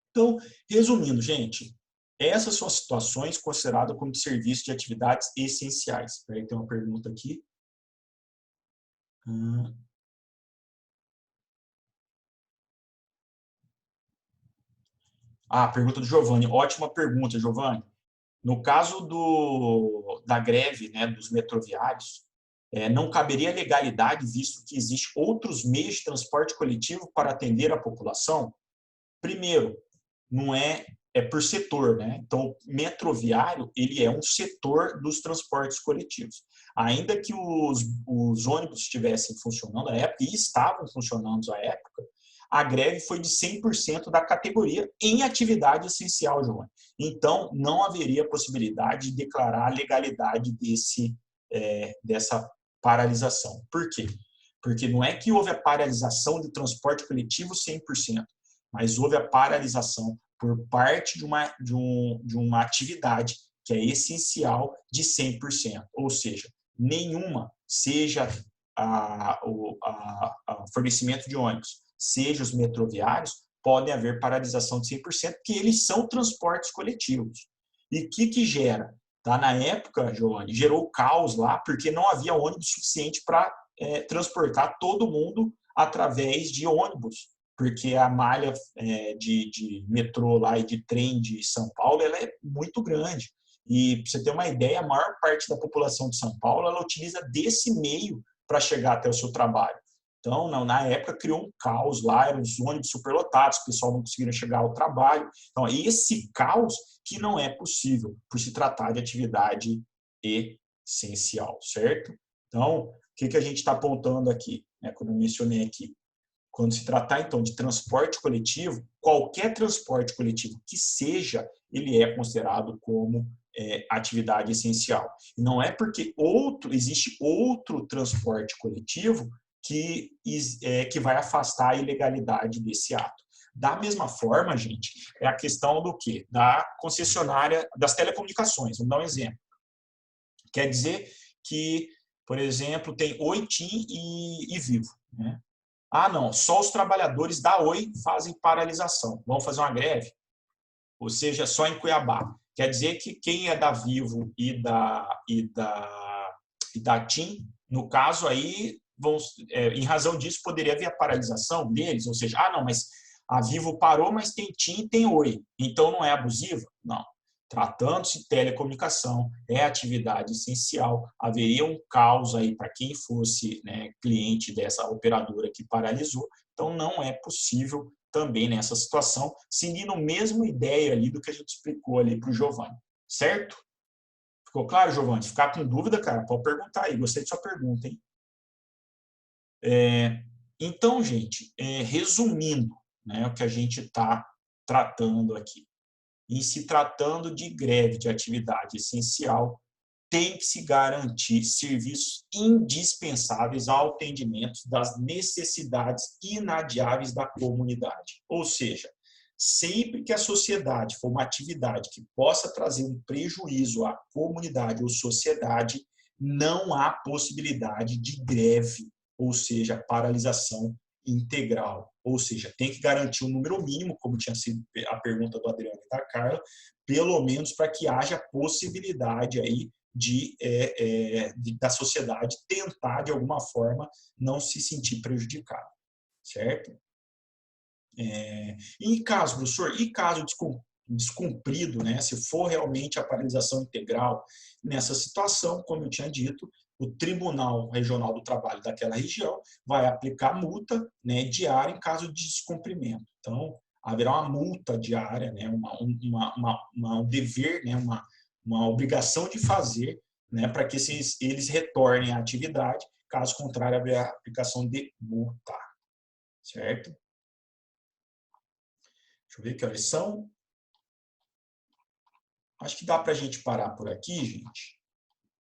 Então, resumindo, gente, essas são as situações consideradas como serviço de atividades essenciais. Espera aí, tem uma pergunta aqui. Pergunta do Giovanni. Ótima pergunta, Giovanni. No caso da greve, né, dos metroviários, não caberia legalidade, visto que existem outros meios de transporte coletivo para atender a população? Primeiro, não é por setor, né? Então, o metroviário, ele é um setor dos transportes coletivos. Ainda que os ônibus estivessem funcionando à época, e estavam funcionando à época, a greve foi de 100% da categoria em atividade essencial, João. Então, não haveria possibilidade de declarar a legalidade dessa paralisação. Por quê? Porque não é que houve a paralisação do transporte coletivo 100%, mas houve a paralisação por parte de uma atividade que é essencial de 100%. Ou seja, nenhuma, seja o fornecimento de ônibus, seja os metroviários, podem haver paralisação de 100%, porque eles são transportes coletivos. E o que gera? Na época, Giovanni, gerou caos lá, porque não havia ônibus suficiente para transportar todo mundo através de ônibus, porque a malha de metrô lá e de trem de São Paulo ela é muito grande. E, para você ter uma ideia, a maior parte da população de São Paulo ela utiliza desse meio para chegar até o seu trabalho. Então, na época, criou um caos lá, eram os ônibus superlotados, o pessoal não conseguia chegar ao trabalho. Então, esse caos que não é possível por se tratar de atividade essencial, certo? Então, o que a gente está apontando aqui, né, quando eu mencionei aqui? Quando se tratar, então, de transporte coletivo, qualquer transporte coletivo que seja, ele é considerado como atividade essencial. E não é porque existe outro transporte coletivo que vai afastar a ilegalidade desse ato. Da mesma forma, gente, é a questão do quê? Da concessionária das telecomunicações. Vamos dar um exemplo. Quer dizer que, por exemplo, tem Oi, TIM e Vivo, né? Não, só os trabalhadores da Oi fazem paralisação. Vão fazer uma greve? Ou seja, só em Cuiabá. Quer dizer que quem é da Vivo e da TIM, no caso aí, em razão disso, poderia haver a paralisação deles. Ou seja, não, mas a Vivo parou, mas tem TIM e tem Oi. Então não é abusiva? Não. Tratando-se de telecomunicação, é atividade essencial, haveria um caos aí para quem fosse, né, cliente dessa operadora que paralisou, então não é possível também nessa situação, seguindo a mesma ideia ali do que a gente explicou ali para o Giovanni, certo? Ficou claro, Giovanni? Se ficar com dúvida, cara, pode perguntar aí, gostei de sua pergunta, hein? Então, gente, resumindo, né, o que a gente está tratando aqui, em se tratando de greve de atividade essencial, tem que se garantir serviços indispensáveis ao atendimento das necessidades inadiáveis da comunidade. Ou seja, sempre que a sociedade for uma atividade que possa trazer um prejuízo à comunidade ou sociedade, não há possibilidade de greve, ou seja, paralisação integral. Ou seja, tem que garantir um número mínimo, como tinha sido a pergunta do Adriano e da Carla, pelo menos para que haja possibilidade aí da sociedade tentar, de alguma forma, não se sentir prejudicada, certo? E caso, professor, descumprido, né, se for realmente a paralisação integral, nessa situação, como eu tinha dito, o Tribunal Regional do Trabalho daquela região vai aplicar multa, né, diária em caso de descumprimento. Então, haverá uma multa diária, né, um dever, né, uma obrigação de fazer, né, para que eles retornem à atividade, caso contrário, haverá a aplicação de multa, certo? Deixa eu ver que horas são. Acho que dá para a gente parar por aqui, gente.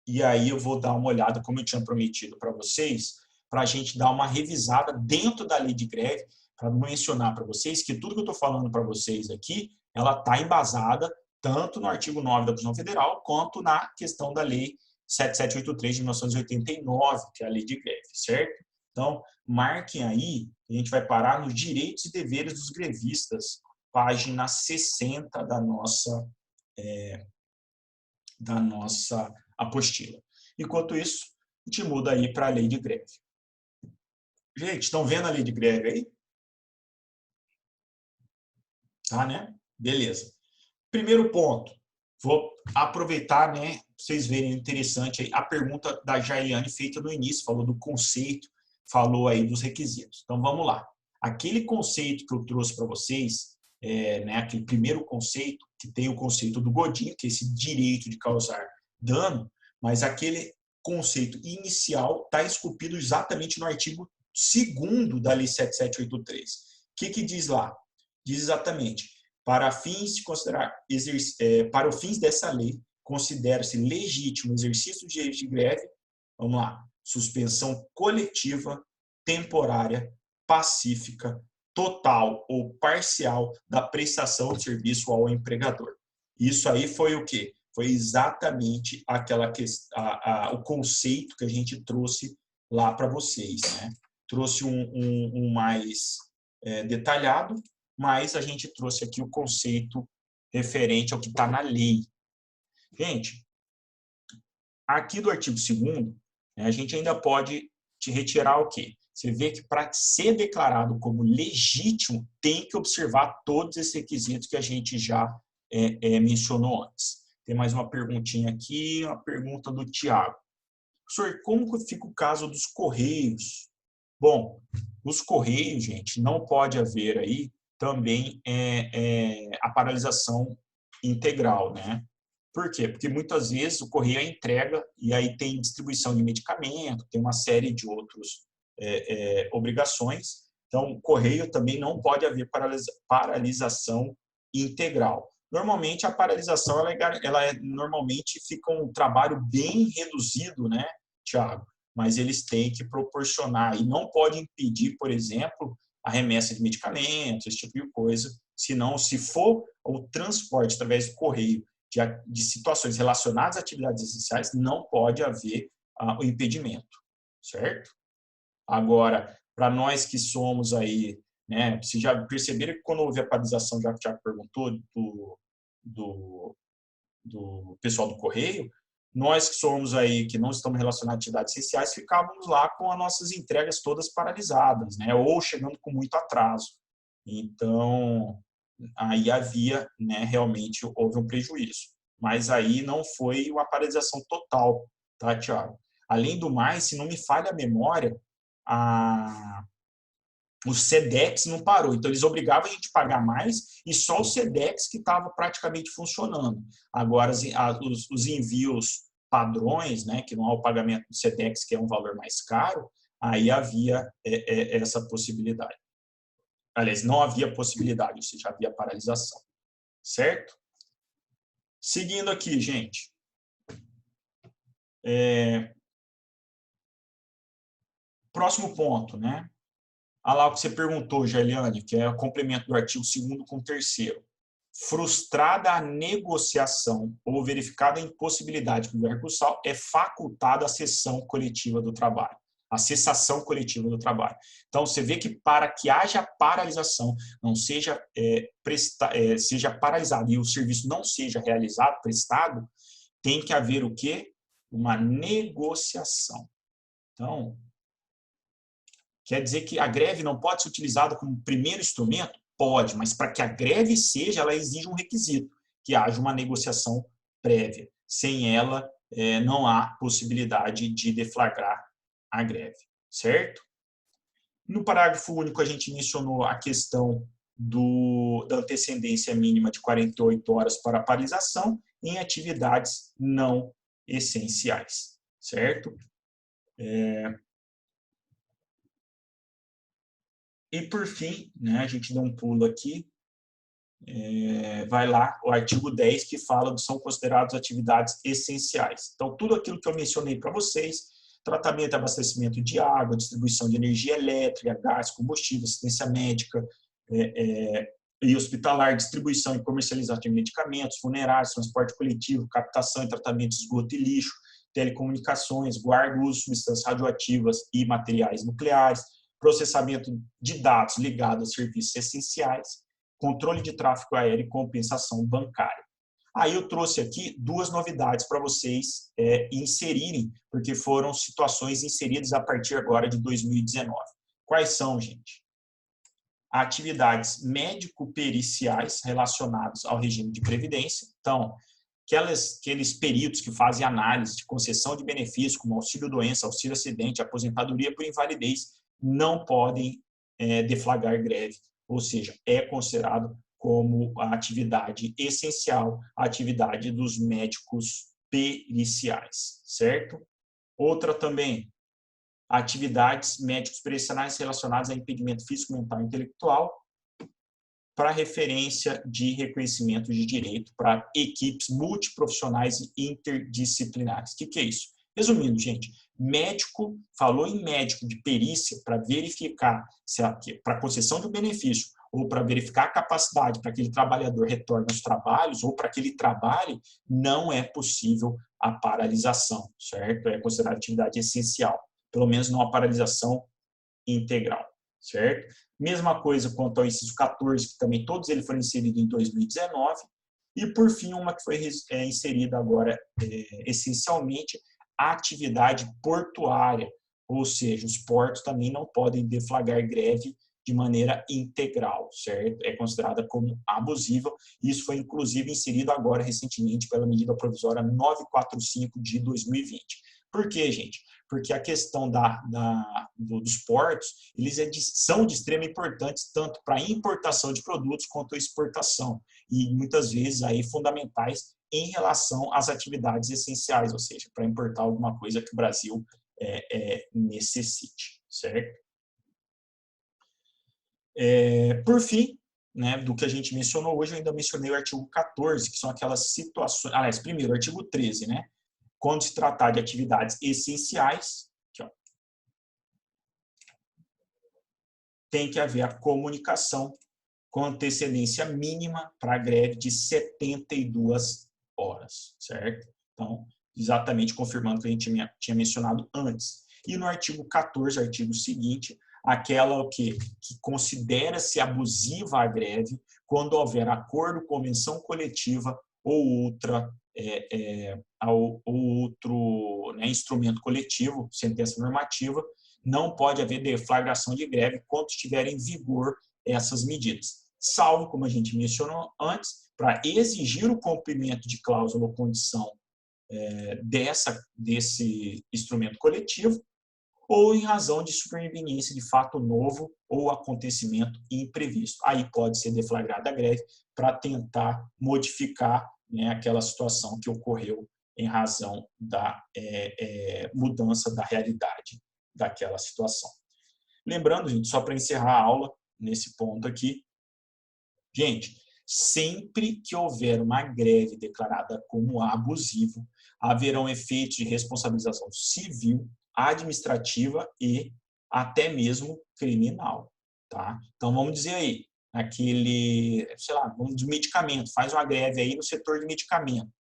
e aí eu vou dar uma olhada, como eu tinha prometido para vocês, para a gente dar uma revisada dentro da lei de greve, para mencionar para vocês que tudo que eu estou falando para vocês aqui, ela está embasada tanto no artigo 9 da Constituição Federal, quanto na questão da lei 7783 de 1989, que é a lei de greve, certo? Então, marquem aí, a gente vai parar nos direitos e deveres dos grevistas, página 60 da nossa apostila. Enquanto isso, a gente muda aí para a lei de greve. Gente, estão vendo a lei de greve aí? Tá, né? Beleza. Primeiro ponto, vou aproveitar, né, para vocês verem interessante aí, a pergunta da Jailiane feita no início, falou do conceito, falou aí dos requisitos. Então, vamos lá. Aquele conceito que eu trouxe para vocês, né, aquele primeiro conceito, que tem o conceito do Godinho, que é esse direito de causar dano, mas aquele conceito inicial está esculpido exatamente no artigo 2º da Lei 7783. O que diz lá? Diz exatamente: para fins de considerar, para os fins dessa lei, considera-se legítimo o exercício do direito de greve, vamos lá, suspensão coletiva, temporária, pacífica, total ou parcial da prestação de serviço ao empregador. Isso aí foi o quê? Foi exatamente o conceito que a gente trouxe lá para vocês, né? Trouxe um mais detalhado, mas a gente trouxe aqui o conceito referente ao que está na lei. Gente, aqui do artigo 2º, a gente ainda pode te retirar o quê? Você vê que para ser declarado como legítimo, tem que observar todos esses requisitos que a gente já mencionou antes. Tem mais uma perguntinha aqui, uma pergunta do Tiago. Professor, como que fica o caso dos Correios? Bom, os Correios, gente, não pode haver aí também a paralisação integral, né? Por quê? Porque muitas vezes o correio entrega e aí tem distribuição de medicamento, tem uma série de outras obrigações. Então, o correio também não pode haver paralisação integral. Normalmente, a paralisação normalmente fica um trabalho bem reduzido, né, Tiago? Mas eles têm que proporcionar e não pode impedir, por exemplo, a remessa de medicamentos, esse tipo de coisa. Senão, se for o transporte através do correio de situações relacionadas a atividades essenciais, não pode haver o impedimento, certo? Agora, para nós que somos aí, né, vocês já perceberam que quando houve a paralisação, já que o Thiago perguntou, do pessoal do correio, nós que somos aí, que não estamos relacionados a atividades essenciais, ficávamos lá com as nossas entregas todas paralisadas, né, ou chegando com muito atraso. Então, aí havia, né, realmente houve um prejuízo. Mas aí não foi uma paralisação total, tá, Thiago? Além do mais, se não me falha a memória, o SEDEX não parou. Então, eles obrigavam a gente a pagar mais e só o SEDEX que estava praticamente funcionando. Agora, os envios padrões, né, que não há o pagamento do SEDEX, que é um valor mais caro, aí havia essa possibilidade. Aliás, não havia possibilidade, ou seja, havia paralisação. Certo? Seguindo aqui, gente. Próximo ponto, né? Olha lá o que você perguntou, Jailiane, que é o complemento do artigo 2º com o 3º. Frustrada a negociação ou verificada a impossibilidade do recursal, é facultada a cessão coletiva do trabalho. A cessação coletiva do trabalho. Então, você vê que para que haja paralisação, não seja, seja paralisado e o serviço não seja realizado, prestado, tem que haver o quê? Uma negociação. Então, quer dizer que a greve não pode ser utilizada como primeiro instrumento? Pode, mas para que a greve seja, ela exige um requisito, que haja uma negociação prévia. Sem ela, não há possibilidade de deflagrar a greve, certo? No parágrafo único, a gente mencionou a questão da antecedência mínima de 48 horas para a paralisação em atividades não essenciais, certo? E, por fim, né, a gente dá um pulo aqui, vai lá o artigo 10 que fala que são consideradas atividades essenciais. Então, tudo aquilo que eu mencionei para vocês, tratamento e abastecimento de água, distribuição de energia elétrica, gás, combustível, assistência médica e hospitalar, distribuição e comercialização de medicamentos, funerários, transporte coletivo, captação e tratamento de esgoto e lixo, telecomunicações, guarda e uso de substâncias radioativas e materiais nucleares, processamento de dados ligados a serviços essenciais, controle de tráfego aéreo e compensação bancária. Aí eu trouxe aqui duas novidades para vocês inserirem, porque foram situações inseridas a partir agora de 2019. Quais são, gente? Atividades médico-periciais relacionadas ao regime de previdência. Então, aqueles peritos que fazem análise de concessão de benefícios, como auxílio-doença, auxílio-acidente, aposentadoria por invalidez, não podem deflagrar greve, ou seja, é considerado como a atividade essencial, a atividade dos médicos periciais, certo? Outra também, atividades médicos periciais relacionadas a impedimento físico, mental e intelectual, para referência de reconhecimento de direito para equipes multiprofissionais e interdisciplinares. O que é isso? Resumindo, gente, médico, falou em médico de perícia para verificar, para concessão de um benefício, ou para verificar a capacidade para que aquele trabalhador retorne aos trabalhos, ou para que ele trabalhe, não é possível a paralisação, certo? É considerada atividade essencial, pelo menos não a paralisação integral, certo? Mesma coisa quanto ao inciso 14, que também todos eles foram inseridos em 2019, e por fim uma que foi inserida agora essencialmente, a atividade portuária, ou seja, os portos também não podem deflagrar greve de maneira integral, certo? É considerada como abusiva, e isso foi inclusive inserido agora recentemente pela medida provisória 945 de 2020. Por quê, gente? Porque a questão dos portos, eles são de extrema importância tanto para a importação de produtos quanto a exportação, e muitas vezes aí fundamentais em relação às atividades essenciais, ou seja, para importar alguma coisa que o Brasil necessite, certo? Por fim, né, do que a gente mencionou hoje, eu ainda mencionei o artigo 14, que são aquelas situações... Aliás, primeiro, o artigo 13, né? Quando se tratar de atividades essenciais, aqui, ó, tem que haver a comunicação com antecedência mínima para a greve de 72 horas, certo? Então, exatamente confirmando o que a gente tinha mencionado antes. E no artigo 14, artigo seguinte, aquela que considera-se abusiva a greve quando houver acordo, convenção coletiva ou outro instrumento coletivo, sentença normativa, não pode haver deflagração de greve quando estiver em vigor essas medidas, salvo, como a gente mencionou antes, para exigir o cumprimento de cláusula ou condição desse instrumento coletivo, ou em razão de superveniência de fato novo ou acontecimento imprevisto. Aí pode ser deflagrada a greve para tentar modificar, né, aquela situação que ocorreu em razão da mudança da realidade daquela situação. Lembrando, gente, só para encerrar a aula, nesse ponto aqui, gente, sempre que houver uma greve declarada como abusivo, haverão efeitos de responsabilização civil, administrativa e até mesmo criminal, tá? Então, vamos dizer aí, de medicamento, faz uma greve aí no setor de medicamento,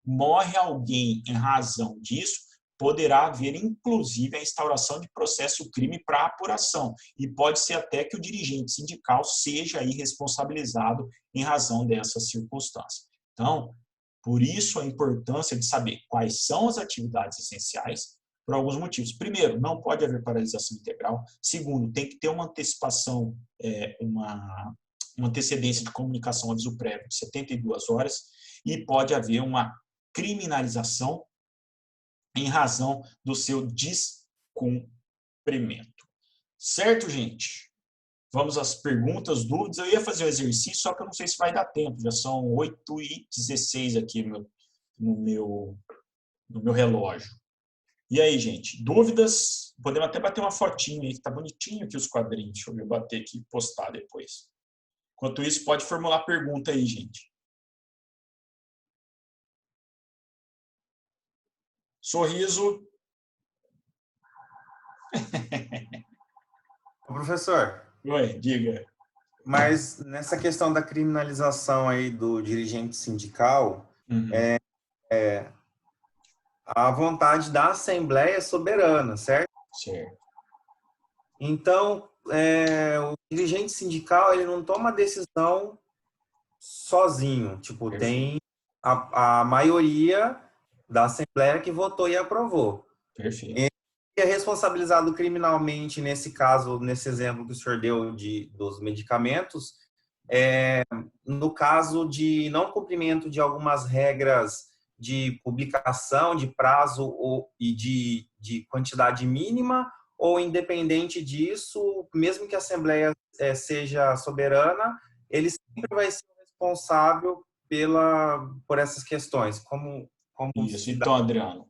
morre alguém em razão disso, poderá haver, inclusive, a instauração de processo crime para apuração, e pode ser até que o dirigente sindical seja aí responsabilizado em razão dessa circunstância. Então, por isso a importância de saber quais são as atividades essenciais, por alguns motivos. Primeiro, não pode haver paralisação integral. Segundo, tem que ter uma antecipação, uma antecedência de comunicação, aviso prévio de 72 horas, e pode haver uma criminalização em razão do seu descumprimento. Certo, gente? Vamos às perguntas, dúvidas. Eu ia fazer um exercício, só que eu não sei se vai dar tempo. Já são 8h16 aqui no meu relógio. E aí, gente, dúvidas? Podemos até bater uma fotinha aí, que tá bonitinho aqui os quadrinhos. Deixa eu bater aqui e postar depois. Enquanto isso, pode formular pergunta aí, gente. Sorriso. Professor, Oi, diga. mas nessa questão da criminalização aí do dirigente sindical, a vontade da Assembleia é soberana, certo? Certo. Então, o dirigente sindical, ele não toma decisão sozinho. Tipo, tem a maioria da Assembleia que votou e aprovou. Perfeito. Ele é responsabilizado criminalmente, nesse caso, nesse exemplo que o senhor deu dos medicamentos, no caso de não cumprimento de algumas regras de publicação, de prazo e de quantidade mínima, ou independente disso, mesmo que a Assembleia seja soberana, ele sempre vai ser responsável por essas questões. Como Isso. Então, Adriano,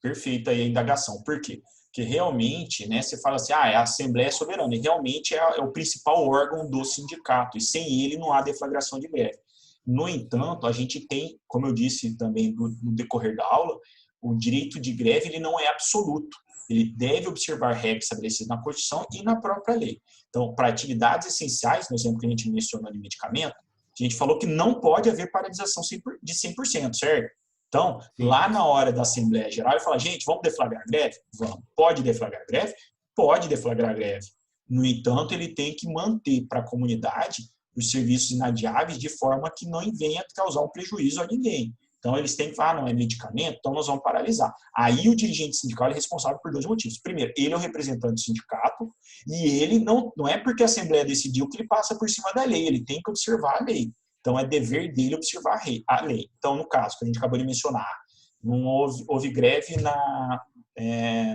perfeita aí a indagação. Por quê? Porque realmente, né, você fala assim, a Assembleia é soberana, e realmente é o principal órgão do sindicato, e sem ele não há deflagração de greve. No entanto, a gente tem, como eu disse também no decorrer da aula, o direito de greve ele não é absoluto. Ele deve observar regras estabelecidas na Constituição e na própria lei. Então, para atividades essenciais, no exemplo que a gente mencionou de medicamento, a gente falou que não pode haver paralisação de 100%, certo? Então, lá na hora da Assembleia Geral, ele fala, gente, vamos deflagrar a greve? Vamos. Pode deflagrar a greve? Pode deflagrar a greve. No entanto, ele tem que manter para a comunidade os serviços inadiáveis de forma que não venha a causar um prejuízo a ninguém. Então, eles têm que falar, não é medicamento, então nós vamos paralisar. Aí, o dirigente sindical é responsável por dois motivos. Primeiro, ele é o representante do sindicato e ele não é porque a Assembleia decidiu que ele passa por cima da lei, ele tem que observar a lei. Então, é dever dele observar a lei. Então, no caso que a gente acabou de mencionar, não houve greve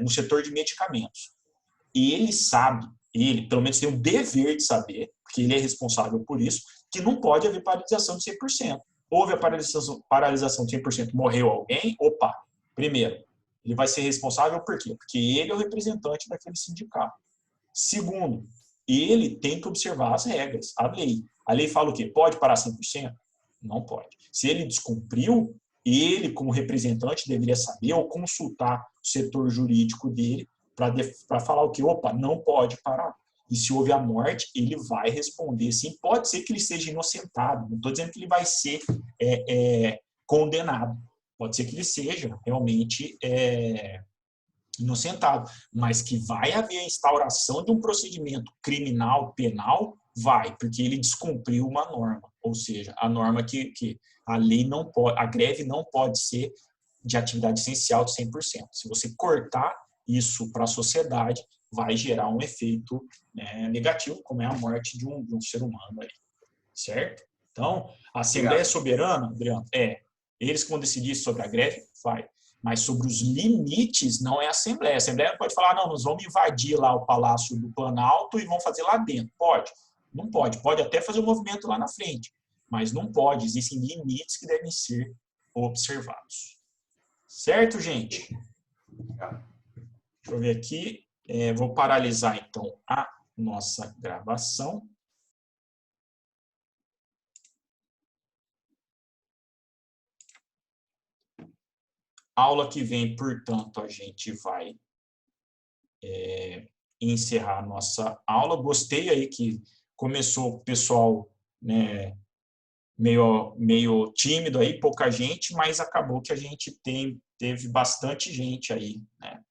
no setor de medicamentos. E ele sabe, ele pelo menos tem o dever de saber, porque ele é responsável por isso, que não pode haver paralisação de 100%. Houve a paralisação de 100%, morreu alguém, opa, primeiro, ele vai ser responsável por quê? Porque ele é o representante daquele sindicato. Segundo, ele tem que observar as regras, a lei. A lei fala o quê? Pode parar 100%? Não pode. Se ele descumpriu, ele, como representante, deveria saber ou consultar o setor jurídico dele para falar o quê? Opa, não pode parar. E se houve a morte, ele vai responder. Sim, pode ser que ele seja inocentado. Não estou dizendo que ele vai ser condenado. Pode ser que ele seja realmente inocentado. Mas que vai haver a instauração de um procedimento criminal, penal, vai, porque ele descumpriu uma norma. Ou seja, a norma que a lei não pode, a greve não pode ser de atividade essencial de 100%. Se você cortar isso para a sociedade, vai gerar um efeito negativo, como é a morte de um ser humano aí, certo? Então, a Assembleia Soberana, Adriano, eles que vão decidir sobre a greve, vai. Mas sobre os limites, não é a Assembleia. A Assembleia não pode falar, não, nós vamos invadir lá o Palácio do Planalto e vamos fazer lá dentro. Pode? Não pode. Pode até fazer um movimento lá na frente, mas não pode. Existem limites que devem ser observados. Certo, gente? Deixa eu ver aqui. Vou paralisar, então, a nossa gravação. Aula que vem, portanto, a gente vai encerrar a nossa aula. Gostei aí que começou o pessoal, né, meio tímido aí, pouca gente, mas acabou que a gente teve bastante gente aí, né?